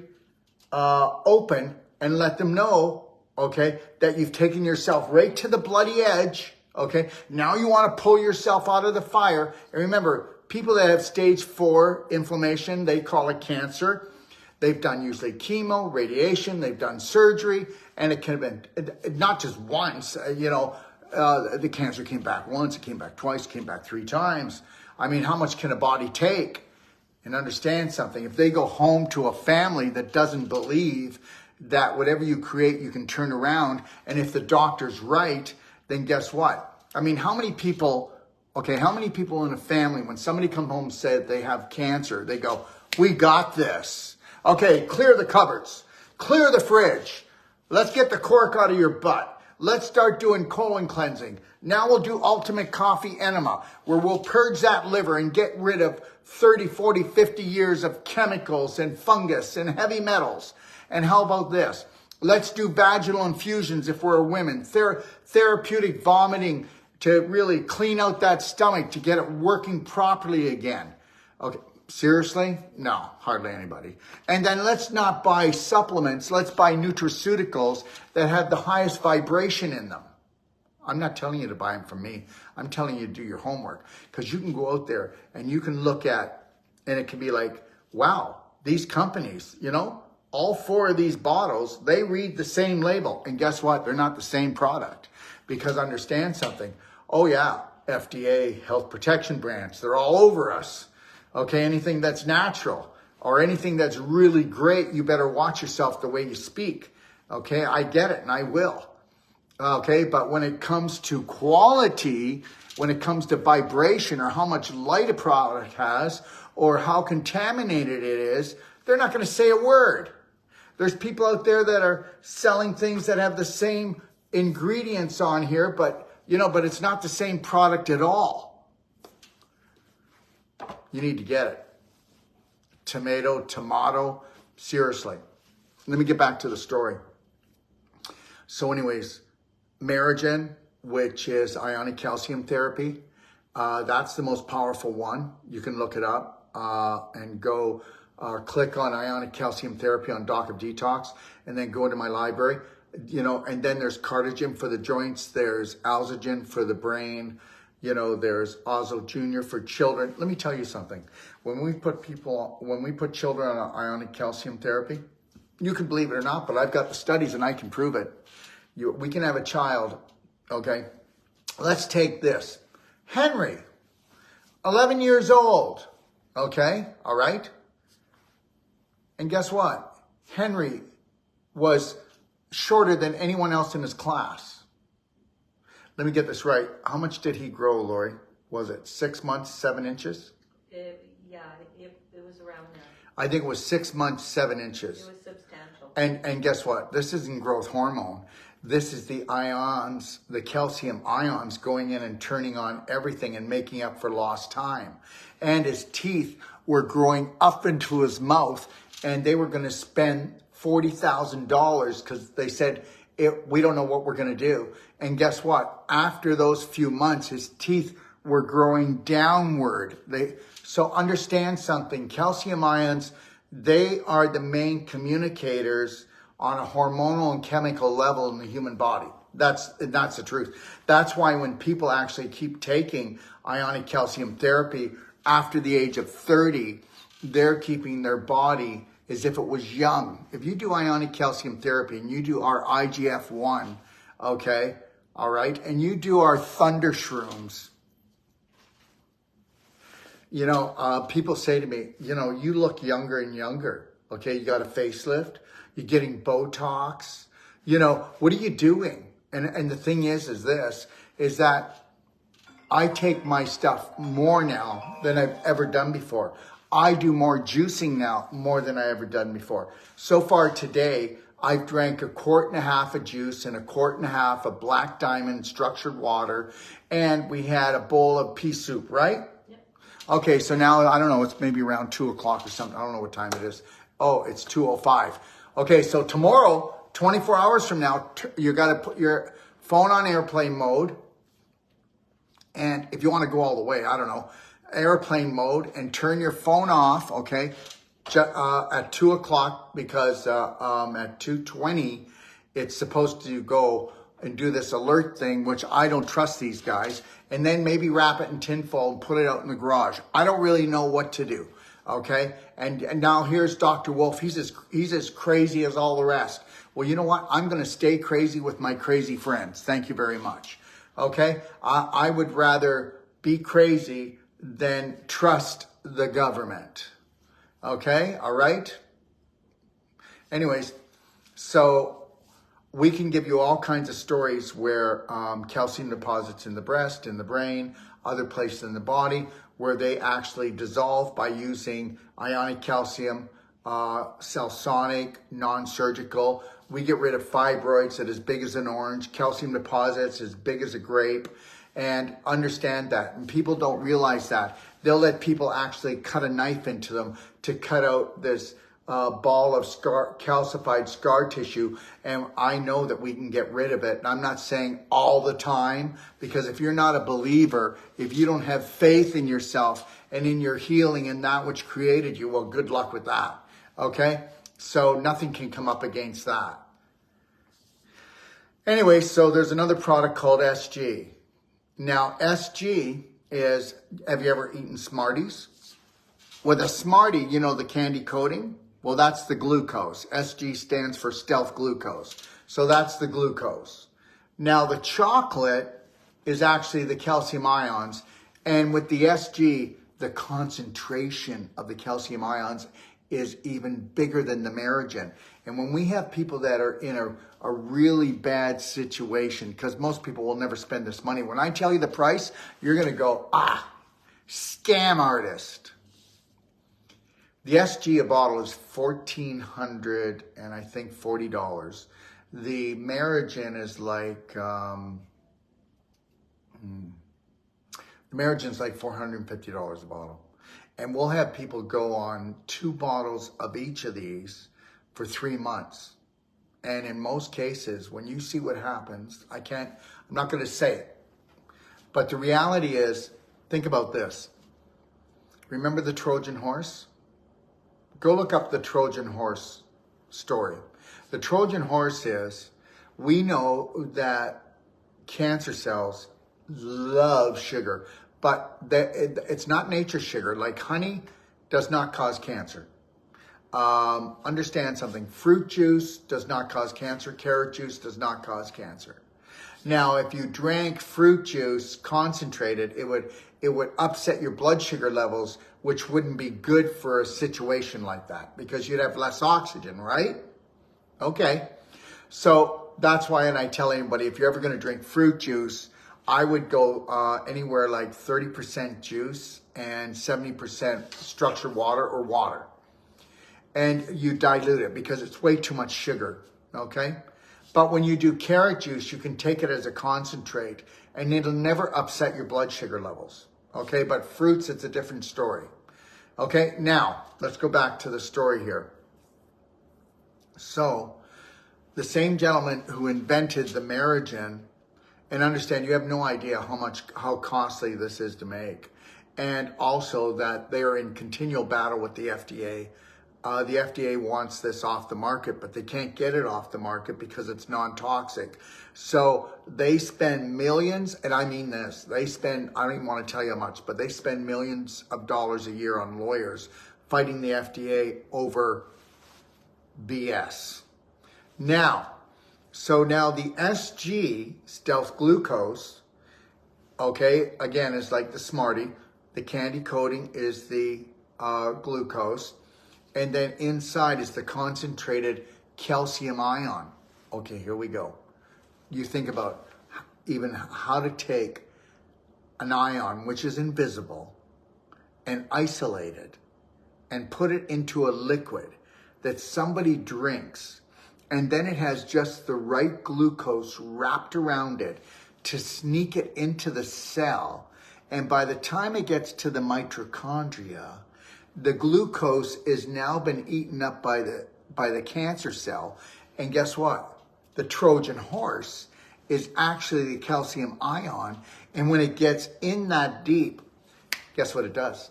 open and let them know, okay, that you've taken yourself right to the bloody edge, okay? Now you want to pull yourself out of the fire. And remember, people that have stage 4 inflammation, they call it cancer. They've done usually chemo, radiation, they've done surgery, and it can have been not just once, the cancer came back once, it came back twice, it came back 3 times. I mean, how much can a body take? And understand something. If they go home to a family that doesn't believe that whatever you create, you can turn around, and if the doctor's right, then guess what? I mean, how many people in a family, when somebody comes home and said they have cancer, they go, we got this. Okay, clear the cupboards, clear the fridge. Let's get the cork out of your butt. Let's start doing colon cleansing. Now we'll do ultimate coffee enema, where we'll purge that liver and get rid of 30, 40, 50 years of chemicals and fungus and heavy metals. And how about this? Let's do vaginal infusions if we're women, therapeutic vomiting to really clean out that stomach to get it working properly again. Okay. Seriously? No, hardly anybody. And then let's not buy supplements. Let's buy nutraceuticals that have the highest vibration in them. I'm not telling you to buy them from me. I'm telling you to do your homework, because you can go out there and you can look at, and it can be like, wow, these companies, all 4 of these bottles, they read the same label. And guess what? They're not the same product, because understand something. Oh yeah, FDA, Health Protection Branch, they're all over us. Okay, anything that's natural or anything that's really great, you better watch yourself the way you speak. Okay, I get it, and I will. Okay, but when it comes to quality, when it comes to vibration or how much light a product has or how contaminated it is, they're not going to say a word. There's people out there that are selling things that have the same ingredients on here, but it's not the same product at all. You need to get it. Tomato, seriously. Let me get back to the story. So anyways, Merigen, which is ionic calcium therapy, that's the most powerful one. You can look it up and go click on ionic calcium therapy on Doc of Detox, and then go into my library. And then there's Cardigen for the joints. There's Alzagen for the brain. There's Ozo Junior for children. Let me tell you something. When we put children on ionic calcium therapy, you can believe it or not, but I've got the studies and I can prove it. We can have a child, okay? Let's take this. Henry, 11 years old, okay? All right? And guess what? Henry was shorter than anyone else in his class. Let me get this right. How much did he grow, Lori? Was it 6 months, 7 inches? It was around there. I think it was 6 months, 7 inches. It was substantial. And guess what? This isn't growth hormone. This is the ions, the calcium ions going in and turning on everything and making up for lost time. And his teeth were growing up into his mouth, and they were going to spend $40,000 because they said, we don't know what we're going to do. And guess what? After those few months, his teeth were growing downward. So understand something. Calcium ions, they are the main communicators on a hormonal and chemical level in the human body. That's the truth. That's why when people actually keep taking ionic calcium therapy after the age of 30, they're keeping their body as if it was young. If you do ionic calcium therapy and you do our IGF-1, okay, all right, and you do our Thunder Shrooms, people say to me, you look younger and younger, okay? You got a facelift, you're getting Botox, what are you doing? And the thing is that I take my stuff more now than I've ever done before. I do more juicing now, more than I ever done before. So far today, I've drank 1.5 quarts of juice and 1.5 quarts of Black Diamond structured water, and we had a bowl of pea soup, right? Yep. Okay, so now, I don't know, it's maybe around 2 o'clock or something. I don't know what time it is. Oh, it's 2:05. Okay, so tomorrow, 24 hours from now, you got to put your phone on airplane mode. And if you want to go all the way, I don't know, airplane mode, and turn your phone off, okay, at 2 o'clock, because at 2:20, it's supposed to go and do this alert thing, which I don't trust these guys, and then maybe wrap it in tinfoil and put it out in the garage. I don't really know what to do, okay? And now here's Dr. Wolf. He's as crazy as all the rest. Well, you know what? I'm going to stay crazy with my crazy friends. Thank you very much. Okay? I would rather be crazy than trust the government. Okay? All right? Anyways, so we can give you all kinds of stories where calcium deposits in the breast, in the brain, other places in the body, where they actually dissolve by using ionic calcium, Celsonic, non-surgical. We get rid of fibroids that are as big as an orange, calcium deposits as big as a grape, and understand that. And people don't realize that. They'll let people actually cut a knife into them to cut out this ball of calcified scar tissue, and I know that we can get rid of it. And I'm not saying all the time, because if you're not a believer, if you don't have faith in yourself and in your healing and that which created you, well, good luck with that. Okay? So nothing can come up against that. Anyway, so there's another product called SG. Now, SG is, have you ever eaten Smarties? With a Smartie, you know, the candy coating? Well, that's the glucose. SG stands for stealth glucose. So that's the glucose. Now, the chocolate is actually the calcium ions. And with the SG, the concentration of the calcium ions is even bigger than the Merigen. And when we have people that are in a really bad situation, because most people will never spend this money, when I tell you the price, you're going to go, scam artist. The SG a bottle is $1,400 and I think $40. The Merigen is like, the Merigen's like $450 a bottle. And we'll have people go on 2 bottles of each of these for 3 months. And in most cases, when you see what happens, I'm not going to say it. But the reality is, think about this. Remember the Trojan horse? Go look up the Trojan horse story. The Trojan horse is, we know that cancer cells love sugar, but it's not nature's sugar. Like honey does not cause cancer. Understand something. Fruit juice does not cause cancer. Carrot juice does not cause cancer. Now, if you drank fruit juice concentrated, it would upset your blood sugar levels, which wouldn't be good for a situation like that because you'd have less oxygen, right? Okay. So that's why, and I tell anybody, if you're ever going to drink fruit juice, I would go anywhere like 30% juice and 70% structured water or water. And you dilute it because it's way too much sugar, okay? But when you do carrot juice, you can take it as a concentrate and it'll never upset your blood sugar levels, okay? But fruits, it's a different story, okay? Now, let's go back to the story here. So, the same gentleman who invented the Merigen, and understand you have no idea how costly this is to make, and also that they are in continual battle with the FDA. The FDA wants this off the market, but they can't get it off the market because it's non-toxic. So they spend millions, and I mean this, I don't even want to tell you how much, but they spend millions of dollars a year on lawyers fighting the FDA over BS. Now the SG, stealth glucose, okay, again, is like the Smartie. The candy coating is the glucose. And then inside is the concentrated calcium ion. Okay, here we go. You think about even how to take an ion, which is invisible, and isolate it, and put it into a liquid that somebody drinks, and then it has just the right glucose wrapped around it to sneak it into the cell. And by the time it gets to the mitochondria, the glucose is now been eaten up by by the cancer cell. And guess what? The Trojan horse is actually the calcium ion. And when it gets in that deep, guess what it does?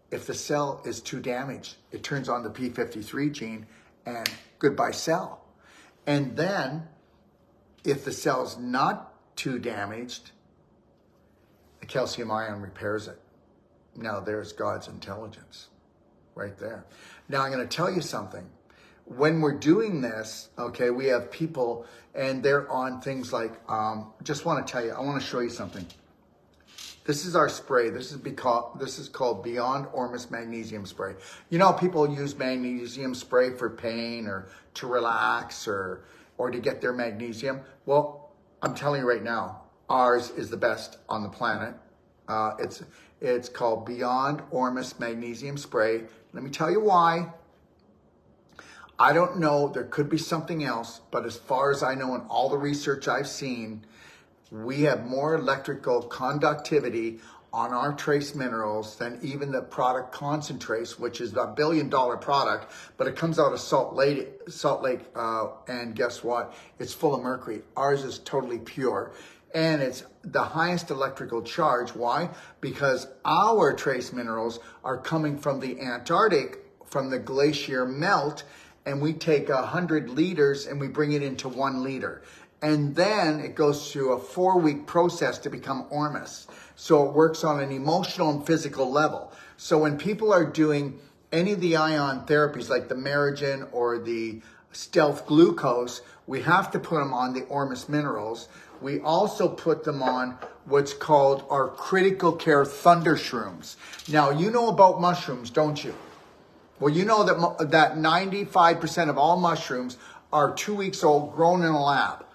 If the cell is too damaged, it turns on the P53 gene and goodbye cell. And then if the cell's not too damaged, the calcium ion repairs it. Now there's God's intelligence right there. Now I'm going to tell you something. When we're doing this, okay, we have people and they're on things like, just want to tell you, I want to show you something. This is our spray. This is called Beyond Ormus Magnesium Spray. You know, people use magnesium spray for pain or to relax or to get their magnesium. Well, I'm telling you right now, ours is the best on the planet. It's called Beyond Ormus Magnesium Spray. Let me tell you why. I don't know. There could be something else, but as far as I know, in all the research I've seen, we have more electrical conductivity on our trace minerals than even the product Concentrace, which is a $1 billion product, but it comes out of Salt Lake, and guess what? It's full of mercury. Ours is totally pure, and it's the highest electrical charge. Why? Because our trace minerals are coming from the Antarctic, from the glacier melt, and we take 100 liters and we bring it into 1 liter. And then it goes through a 4-week process to become Ormus. So it works on an emotional and physical level. So when people are doing any of the ion therapies like the Merigen or the Stealth Glucose, we have to put them on the Ormus minerals. We also put them on what's called our Critical Care Thunder Shrooms. Now, you know about mushrooms, don't you? Well, you know that 95% of all mushrooms are 2 weeks old, grown in a lab.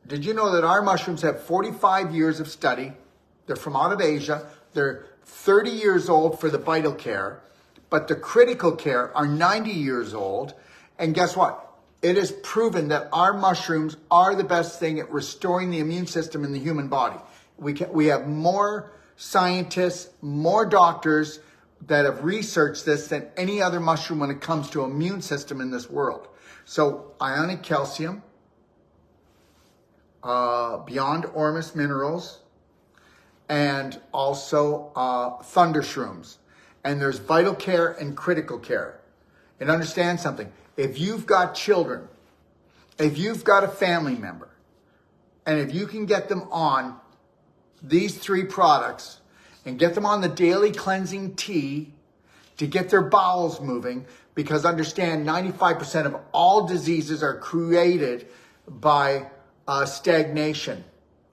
Did you know that our mushrooms have 45 years of study? They're from out of Asia. They're 30 years old for the Vital Care, but the Critical Care are 90 years old. And guess what? It is proven that our mushrooms are the best thing at restoring the immune system in the human body. We have more scientists, more doctors that have researched this than any other mushroom when it comes to immune system in this world. So ionic calcium, Beyond Ormus minerals, and also Thunder Shrooms. And there's Vital Care and Critical Care. And understand something. If you've got children, if you've got a family member, and if you can get them on these 3 products and get them on the daily cleansing tea to get their bowels moving, because understand 95% of all diseases are created by stagnation,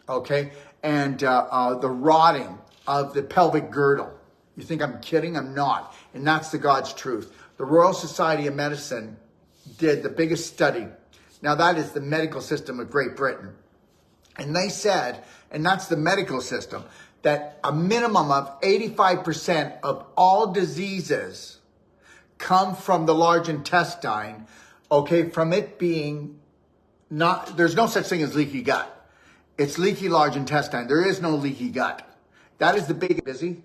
okay? And the rotting of the pelvic girdle. You think I'm kidding? I'm not. And that's the God's truth. The Royal Society of Medicine did the biggest study. Now that is the medical system of Great Britain. And they said, and that's the medical system, that a minimum of 85% of all diseases come from the large intestine, okay, from it being there's no such thing as leaky gut. It's leaky large intestine. There is no leaky gut. That is the big busy.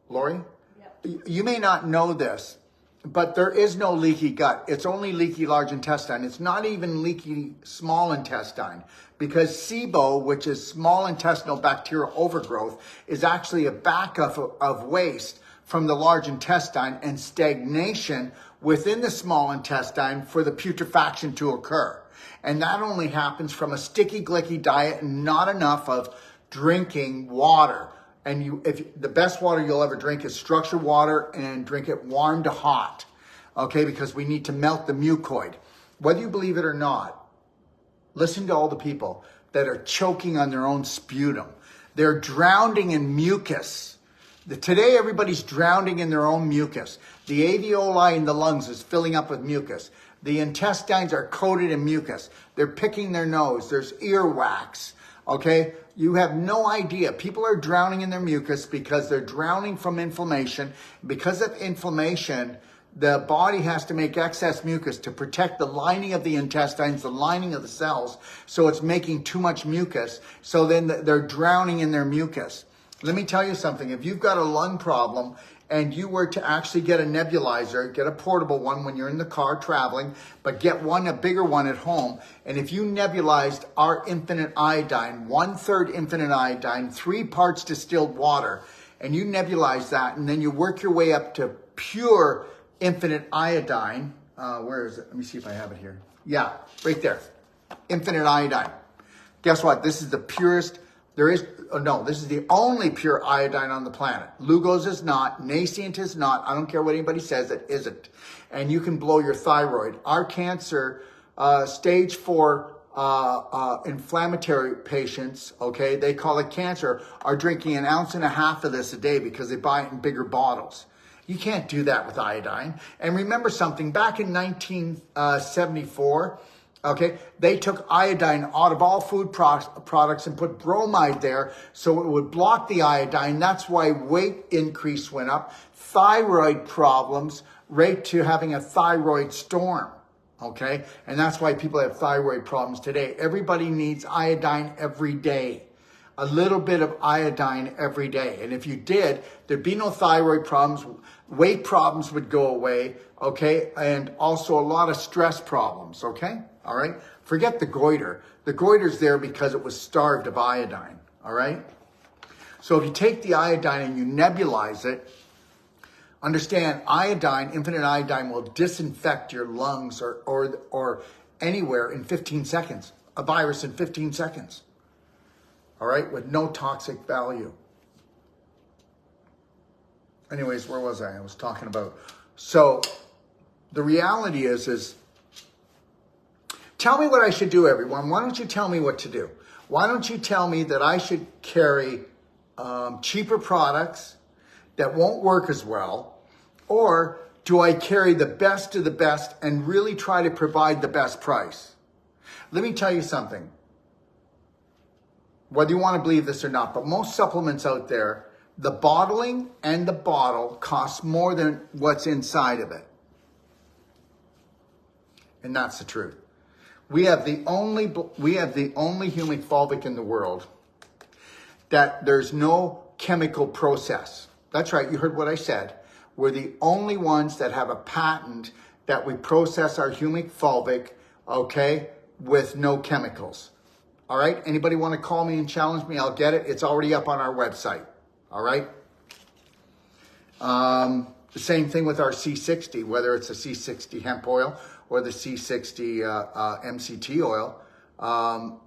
Lori? Yep. You may not know this, but there is no leaky gut. It's only leaky large intestine. It's not even leaky small intestine, because SIBO, which is small intestinal bacterial overgrowth, is actually a backup of waste from the large intestine and stagnation within the small intestine for the putrefaction to occur. And that only happens from a sticky, glicky diet and not enough of drinking water. And if the best water you'll ever drink is structured water, and drink it warm to hot, okay? Because we need to melt the mucoid. Whether you believe it or not, listen to all the people that are choking on their own sputum. They're drowning in mucus. Today, everybody's drowning in their own mucus. The alveoli in the lungs is filling up with mucus. The intestines are coated in mucus. They're picking their nose. There's earwax, okay? You have no idea. People are drowning in their mucus because they're drowning from inflammation. Because of inflammation, the body has to make excess mucus to protect the lining of the intestines, the lining of the cells. So it's making too much mucus. So then they're drowning in their mucus. Let me tell you something. If you've got a lung problem and you were to actually get a nebulizer, get a portable one when you're in the car traveling, but get one, a bigger one at home. And if you nebulized our infinite iodine, 1/3 infinite iodine, 3 parts distilled water, and you nebulize that, and then you work your way up to pure infinite iodine. Where is it? Let me see if I have it here. Yeah, right there. Infinite iodine. Guess what? This is the purest. This is the only pure iodine on the planet. Lugos is not. Nascent is not. I don't care what anybody says, it isn't. And you can blow your thyroid. Our cancer, stage 4 inflammatory patients, okay, they call it cancer, are drinking 1.5 ounces of this a day because they buy it in bigger bottles. You can't do that with iodine. And remember something, back in 1974, okay, they took iodine out of all food products and put bromide there so it would block the iodine. That's why weight increase went up. Thyroid problems rate to having a thyroid storm, okay? And that's why people have thyroid problems today. Everybody needs iodine every day. A little bit of iodine every day. And if you did, there'd be no thyroid problems. Weight problems would go away, okay? And also a lot of stress problems, okay? All right? Forget the goiter. The goiter's there because it was starved of iodine, all right? So if you take the iodine and you nebulize it, understand iodine, infinite iodine, will disinfect your lungs or anywhere in 15 seconds. A virus in 15 seconds. All right? With no toxic value. Anyways, where was I? I was talking about. So the reality is tell me what I should do, everyone. Why don't you tell me what to do? Why don't you tell me that I should carry cheaper products that won't work as well? Or do I carry the best of the best and really try to provide the best price? Let me tell you something. Whether you want to believe this or not, but most supplements out there, the bottling and the bottle costs more than what's inside of it. And that's the truth. We have the only humic fulvic in the world that there's no chemical process. That's right, you heard what I said. We're the only ones that have a patent that we process our humic fulvic, okay, with no chemicals. All right, anybody want to call me and challenge me? I'll get it. It's already up on our website. All right. The same thing with our C60, whether it's a C60 hemp oil or the C60 MCT oil.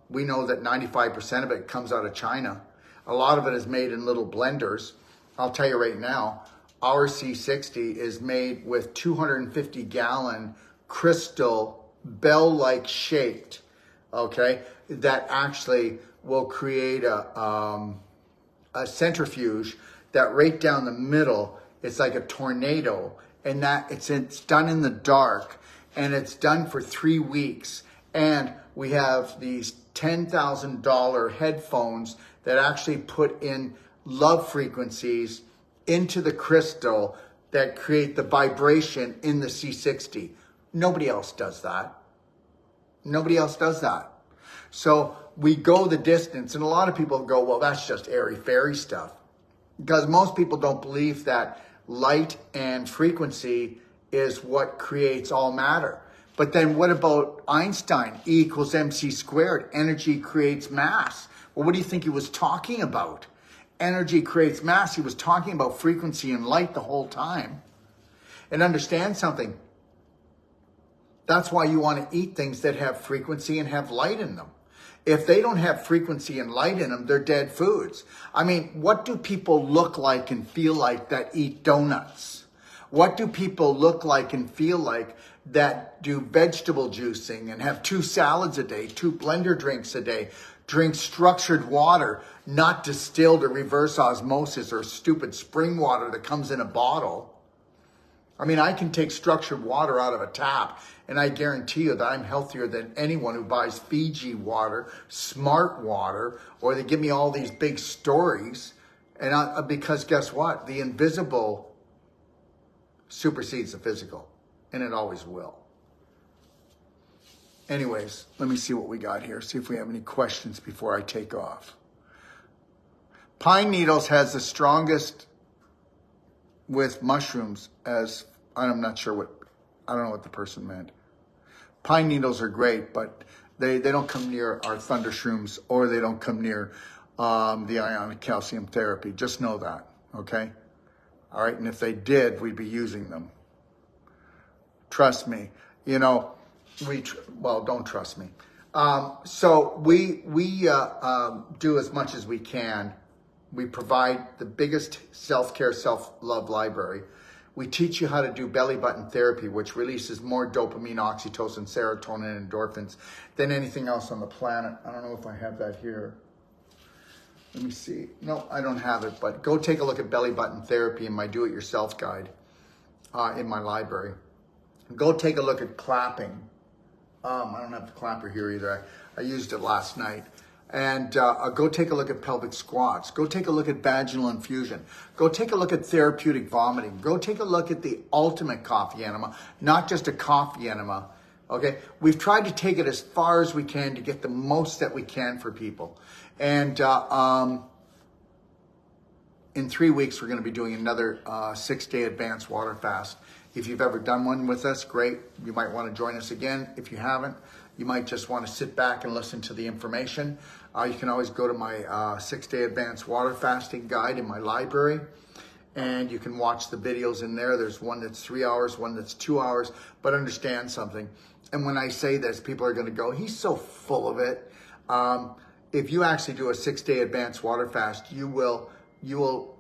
We know that 95% of it comes out of China. A lot of it is made in little blenders. I'll tell you right now, our C60 is made with 250-gallon crystal bell-like shaped, okay, that actually will create a centrifuge that right down the middle, it's like a tornado, and that it's done in the dark, and it's done for 3 weeks. And we have these $10,000 headphones that actually put in love frequencies into the crystal that create the vibration in the C60. Nobody else does that. Nobody else does that. So we go the distance, and a lot of people go, well, that's just airy-fairy stuff. Because most people don't believe that light and frequency is what creates all matter. But then what about Einstein? E equals mc squared. Energy creates mass. Well, what do you think he was talking about? Energy creates mass. He was talking about frequency and light the whole time. And understand something. That's why you want to eat things that have frequency and have light in them. If they don't have frequency and light in them, they're dead foods. I mean, what do people look like and feel like that eat donuts? What do people look like and feel like that do vegetable juicing and have 2 salads a day, 2 blender drinks a day, drink structured water, not distilled or reverse osmosis or stupid spring water that comes in a bottle? I mean, I can take structured water out of a tap, and I guarantee you that I'm healthier than anyone who buys Fiji water, Smart water, or they give me all these big stories. And because guess what? The invisible supersedes the physical, and it always will. Anyways, let me see what we got here. See if we have any questions before I take off. Pine Needles has the strongest with mushrooms as, I'm not sure what, I don't know what the person meant. Pine needles are great, but they don't come near our thunder shrooms, or they don't come near the ionic calcium therapy. Just know that, okay? All right, and if they did, we'd be using them. Trust me. You know, well, don't trust me. So we do as much as we can. We provide the biggest self-care, self-love library. We teach you how to do belly button therapy, which releases more dopamine, oxytocin, serotonin, and endorphins than anything else on the planet. I don't know if I have that here. Let me see. No, I don't have it, but go take a look at belly button therapy in my do-it-yourself guide in my library. Go take a look at clapping. I don't have the clapper here either. I used it last night. And go take a look at pelvic squats. Go take a look at vaginal infusion. Go take a look at therapeutic vomiting. Go take a look at the ultimate coffee enema, not just a coffee enema. Okay, we've tried to take it as far as we can to get the most that we can for people. And in 3 weeks, we're going to be doing another 6-day advanced water fast. If you've ever done one with us, great. You might want to join us again. If you haven't, you might just want to sit back and listen to the information. You can always go to my 6-day advanced water fasting guide in my library, and you can watch the videos in there. There's one that's 3 hours, one that's 2 hours, but understand something. And when I say this, people are going to go, he's so full of it. If you actually do a 6-day advanced water fast, you will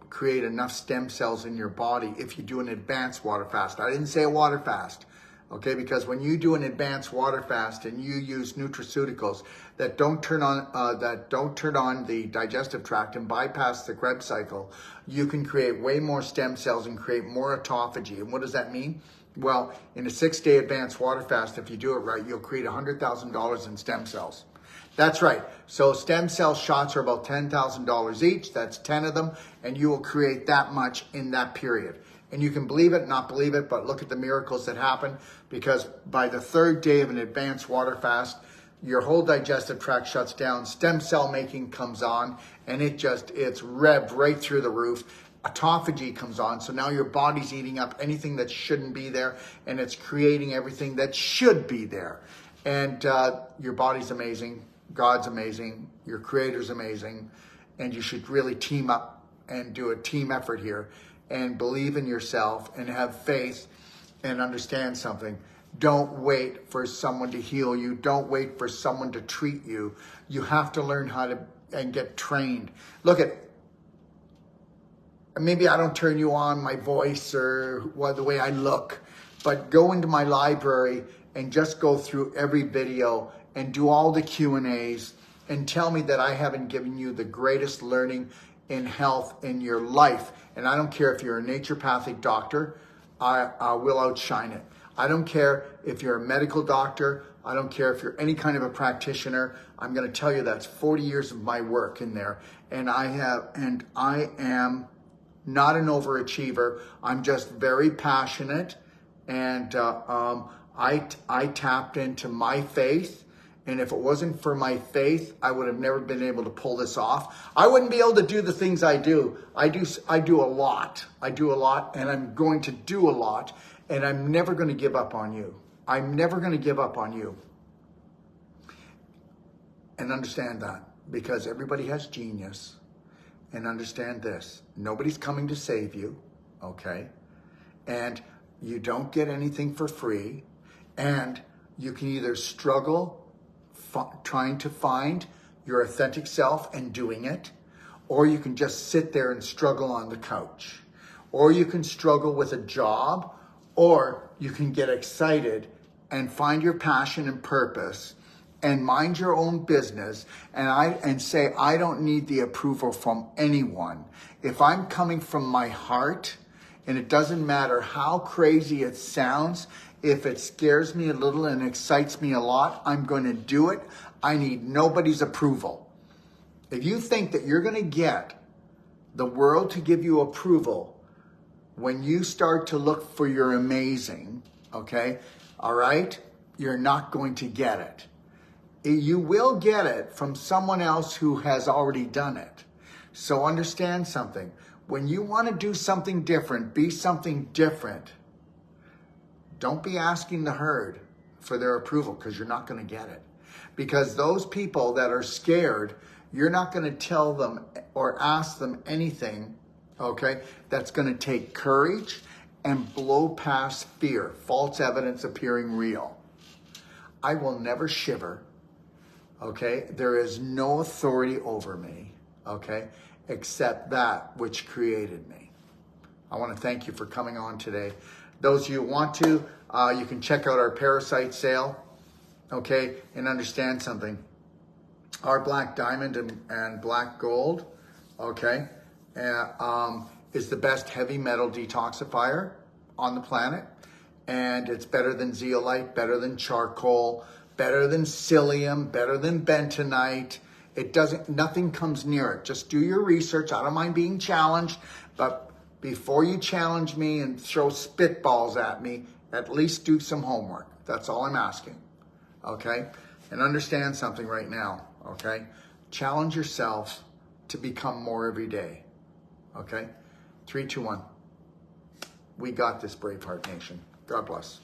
create enough stem cells in your body if you do an advanced water fast. I didn't say a water fast, okay? Because when you do an advanced water fast and you use nutraceuticals that don't turn on the digestive tract and bypass the Krebs cycle, you can create way more stem cells and create more autophagy. And what does that mean? Well, in a 6-day advanced water fast, if you do it right, you'll create $100,000 in stem cells. That's right. So stem cell shots are about $10,000 each. That's 10 of them, and you will create that much in that period. And you can believe it, not believe it, but look at the miracles that happen, because by the 3rd day of an advanced water fast, your whole digestive tract shuts down, stem cell making comes on, and it's revved right through the roof. Autophagy comes on, so now your body's eating up anything that shouldn't be there, and it's creating everything that should be there. And your body's amazing. God's amazing, your creator's amazing, and you should really team up and do a team effort here and believe in yourself and have faith and understand something. Don't wait for someone to heal you. Don't wait for someone to treat you. You have to learn how to and get trained. Look at, maybe I don't turn you on, my voice or the way I look, but go into my library and just go through every video and do all the Q&As and tell me that I haven't given you the greatest learning in health in your life. And I don't care if you're a naturopathic doctor, I will outshine it. I don't care if you're a medical doctor. I don't care if you're any kind of a practitioner. I'm going to tell you that's 40 years of my work in there. And I am not an overachiever. I'm just very passionate. And I tapped into my faith. And if it wasn't for my faith, I would have never been able to pull this off. I wouldn't be able to do the things I do. I do a lot. I do a lot, and I'm going to do a lot, and I'm never going to give up on you. I'm never going to give up on you. And understand that, because everybody has genius. And understand this, nobody's coming to save you, okay? And you don't get anything for free. And you can either struggle trying to find your authentic self and doing it, or you can just sit there and struggle on the couch, or you can struggle with a job, or you can get excited and find your passion and purpose and mind your own business and say, I don't need the approval from anyone. If I'm coming from my heart, and it doesn't matter how crazy it sounds, if it scares me a little and excites me a lot, I'm going to do it. I need nobody's approval. If you think that you're going to get the world to give you approval when you start to look for your amazing, okay, all right, you're not going to get it. You will get it from someone else who has already done it. So understand something. When you want to do something different, be something different. Don't be asking the herd for their approval, because you're not going to get it. Because those people that are scared, you're not going to tell them or ask them anything, okay, that's going to take courage and blow past fear, false evidence appearing real. I will never shiver, okay? There is no authority over me, okay, except that which created me. I want to thank you for coming on today. Those of you who want to, you can check out our parasite sale, okay, and understand something. Our black diamond and black gold, okay, is the best heavy metal detoxifier on the planet. And it's better than zeolite, better than charcoal, better than psyllium, better than bentonite. Nothing comes near it. Just do your research. I don't mind being challenged, but before you challenge me and throw spitballs at me, at least do some homework. That's all I'm asking, okay? And understand something right now, okay? Challenge yourself to become more every day, okay? 3, 2, 1. We got this, Braveheart Nation. God bless.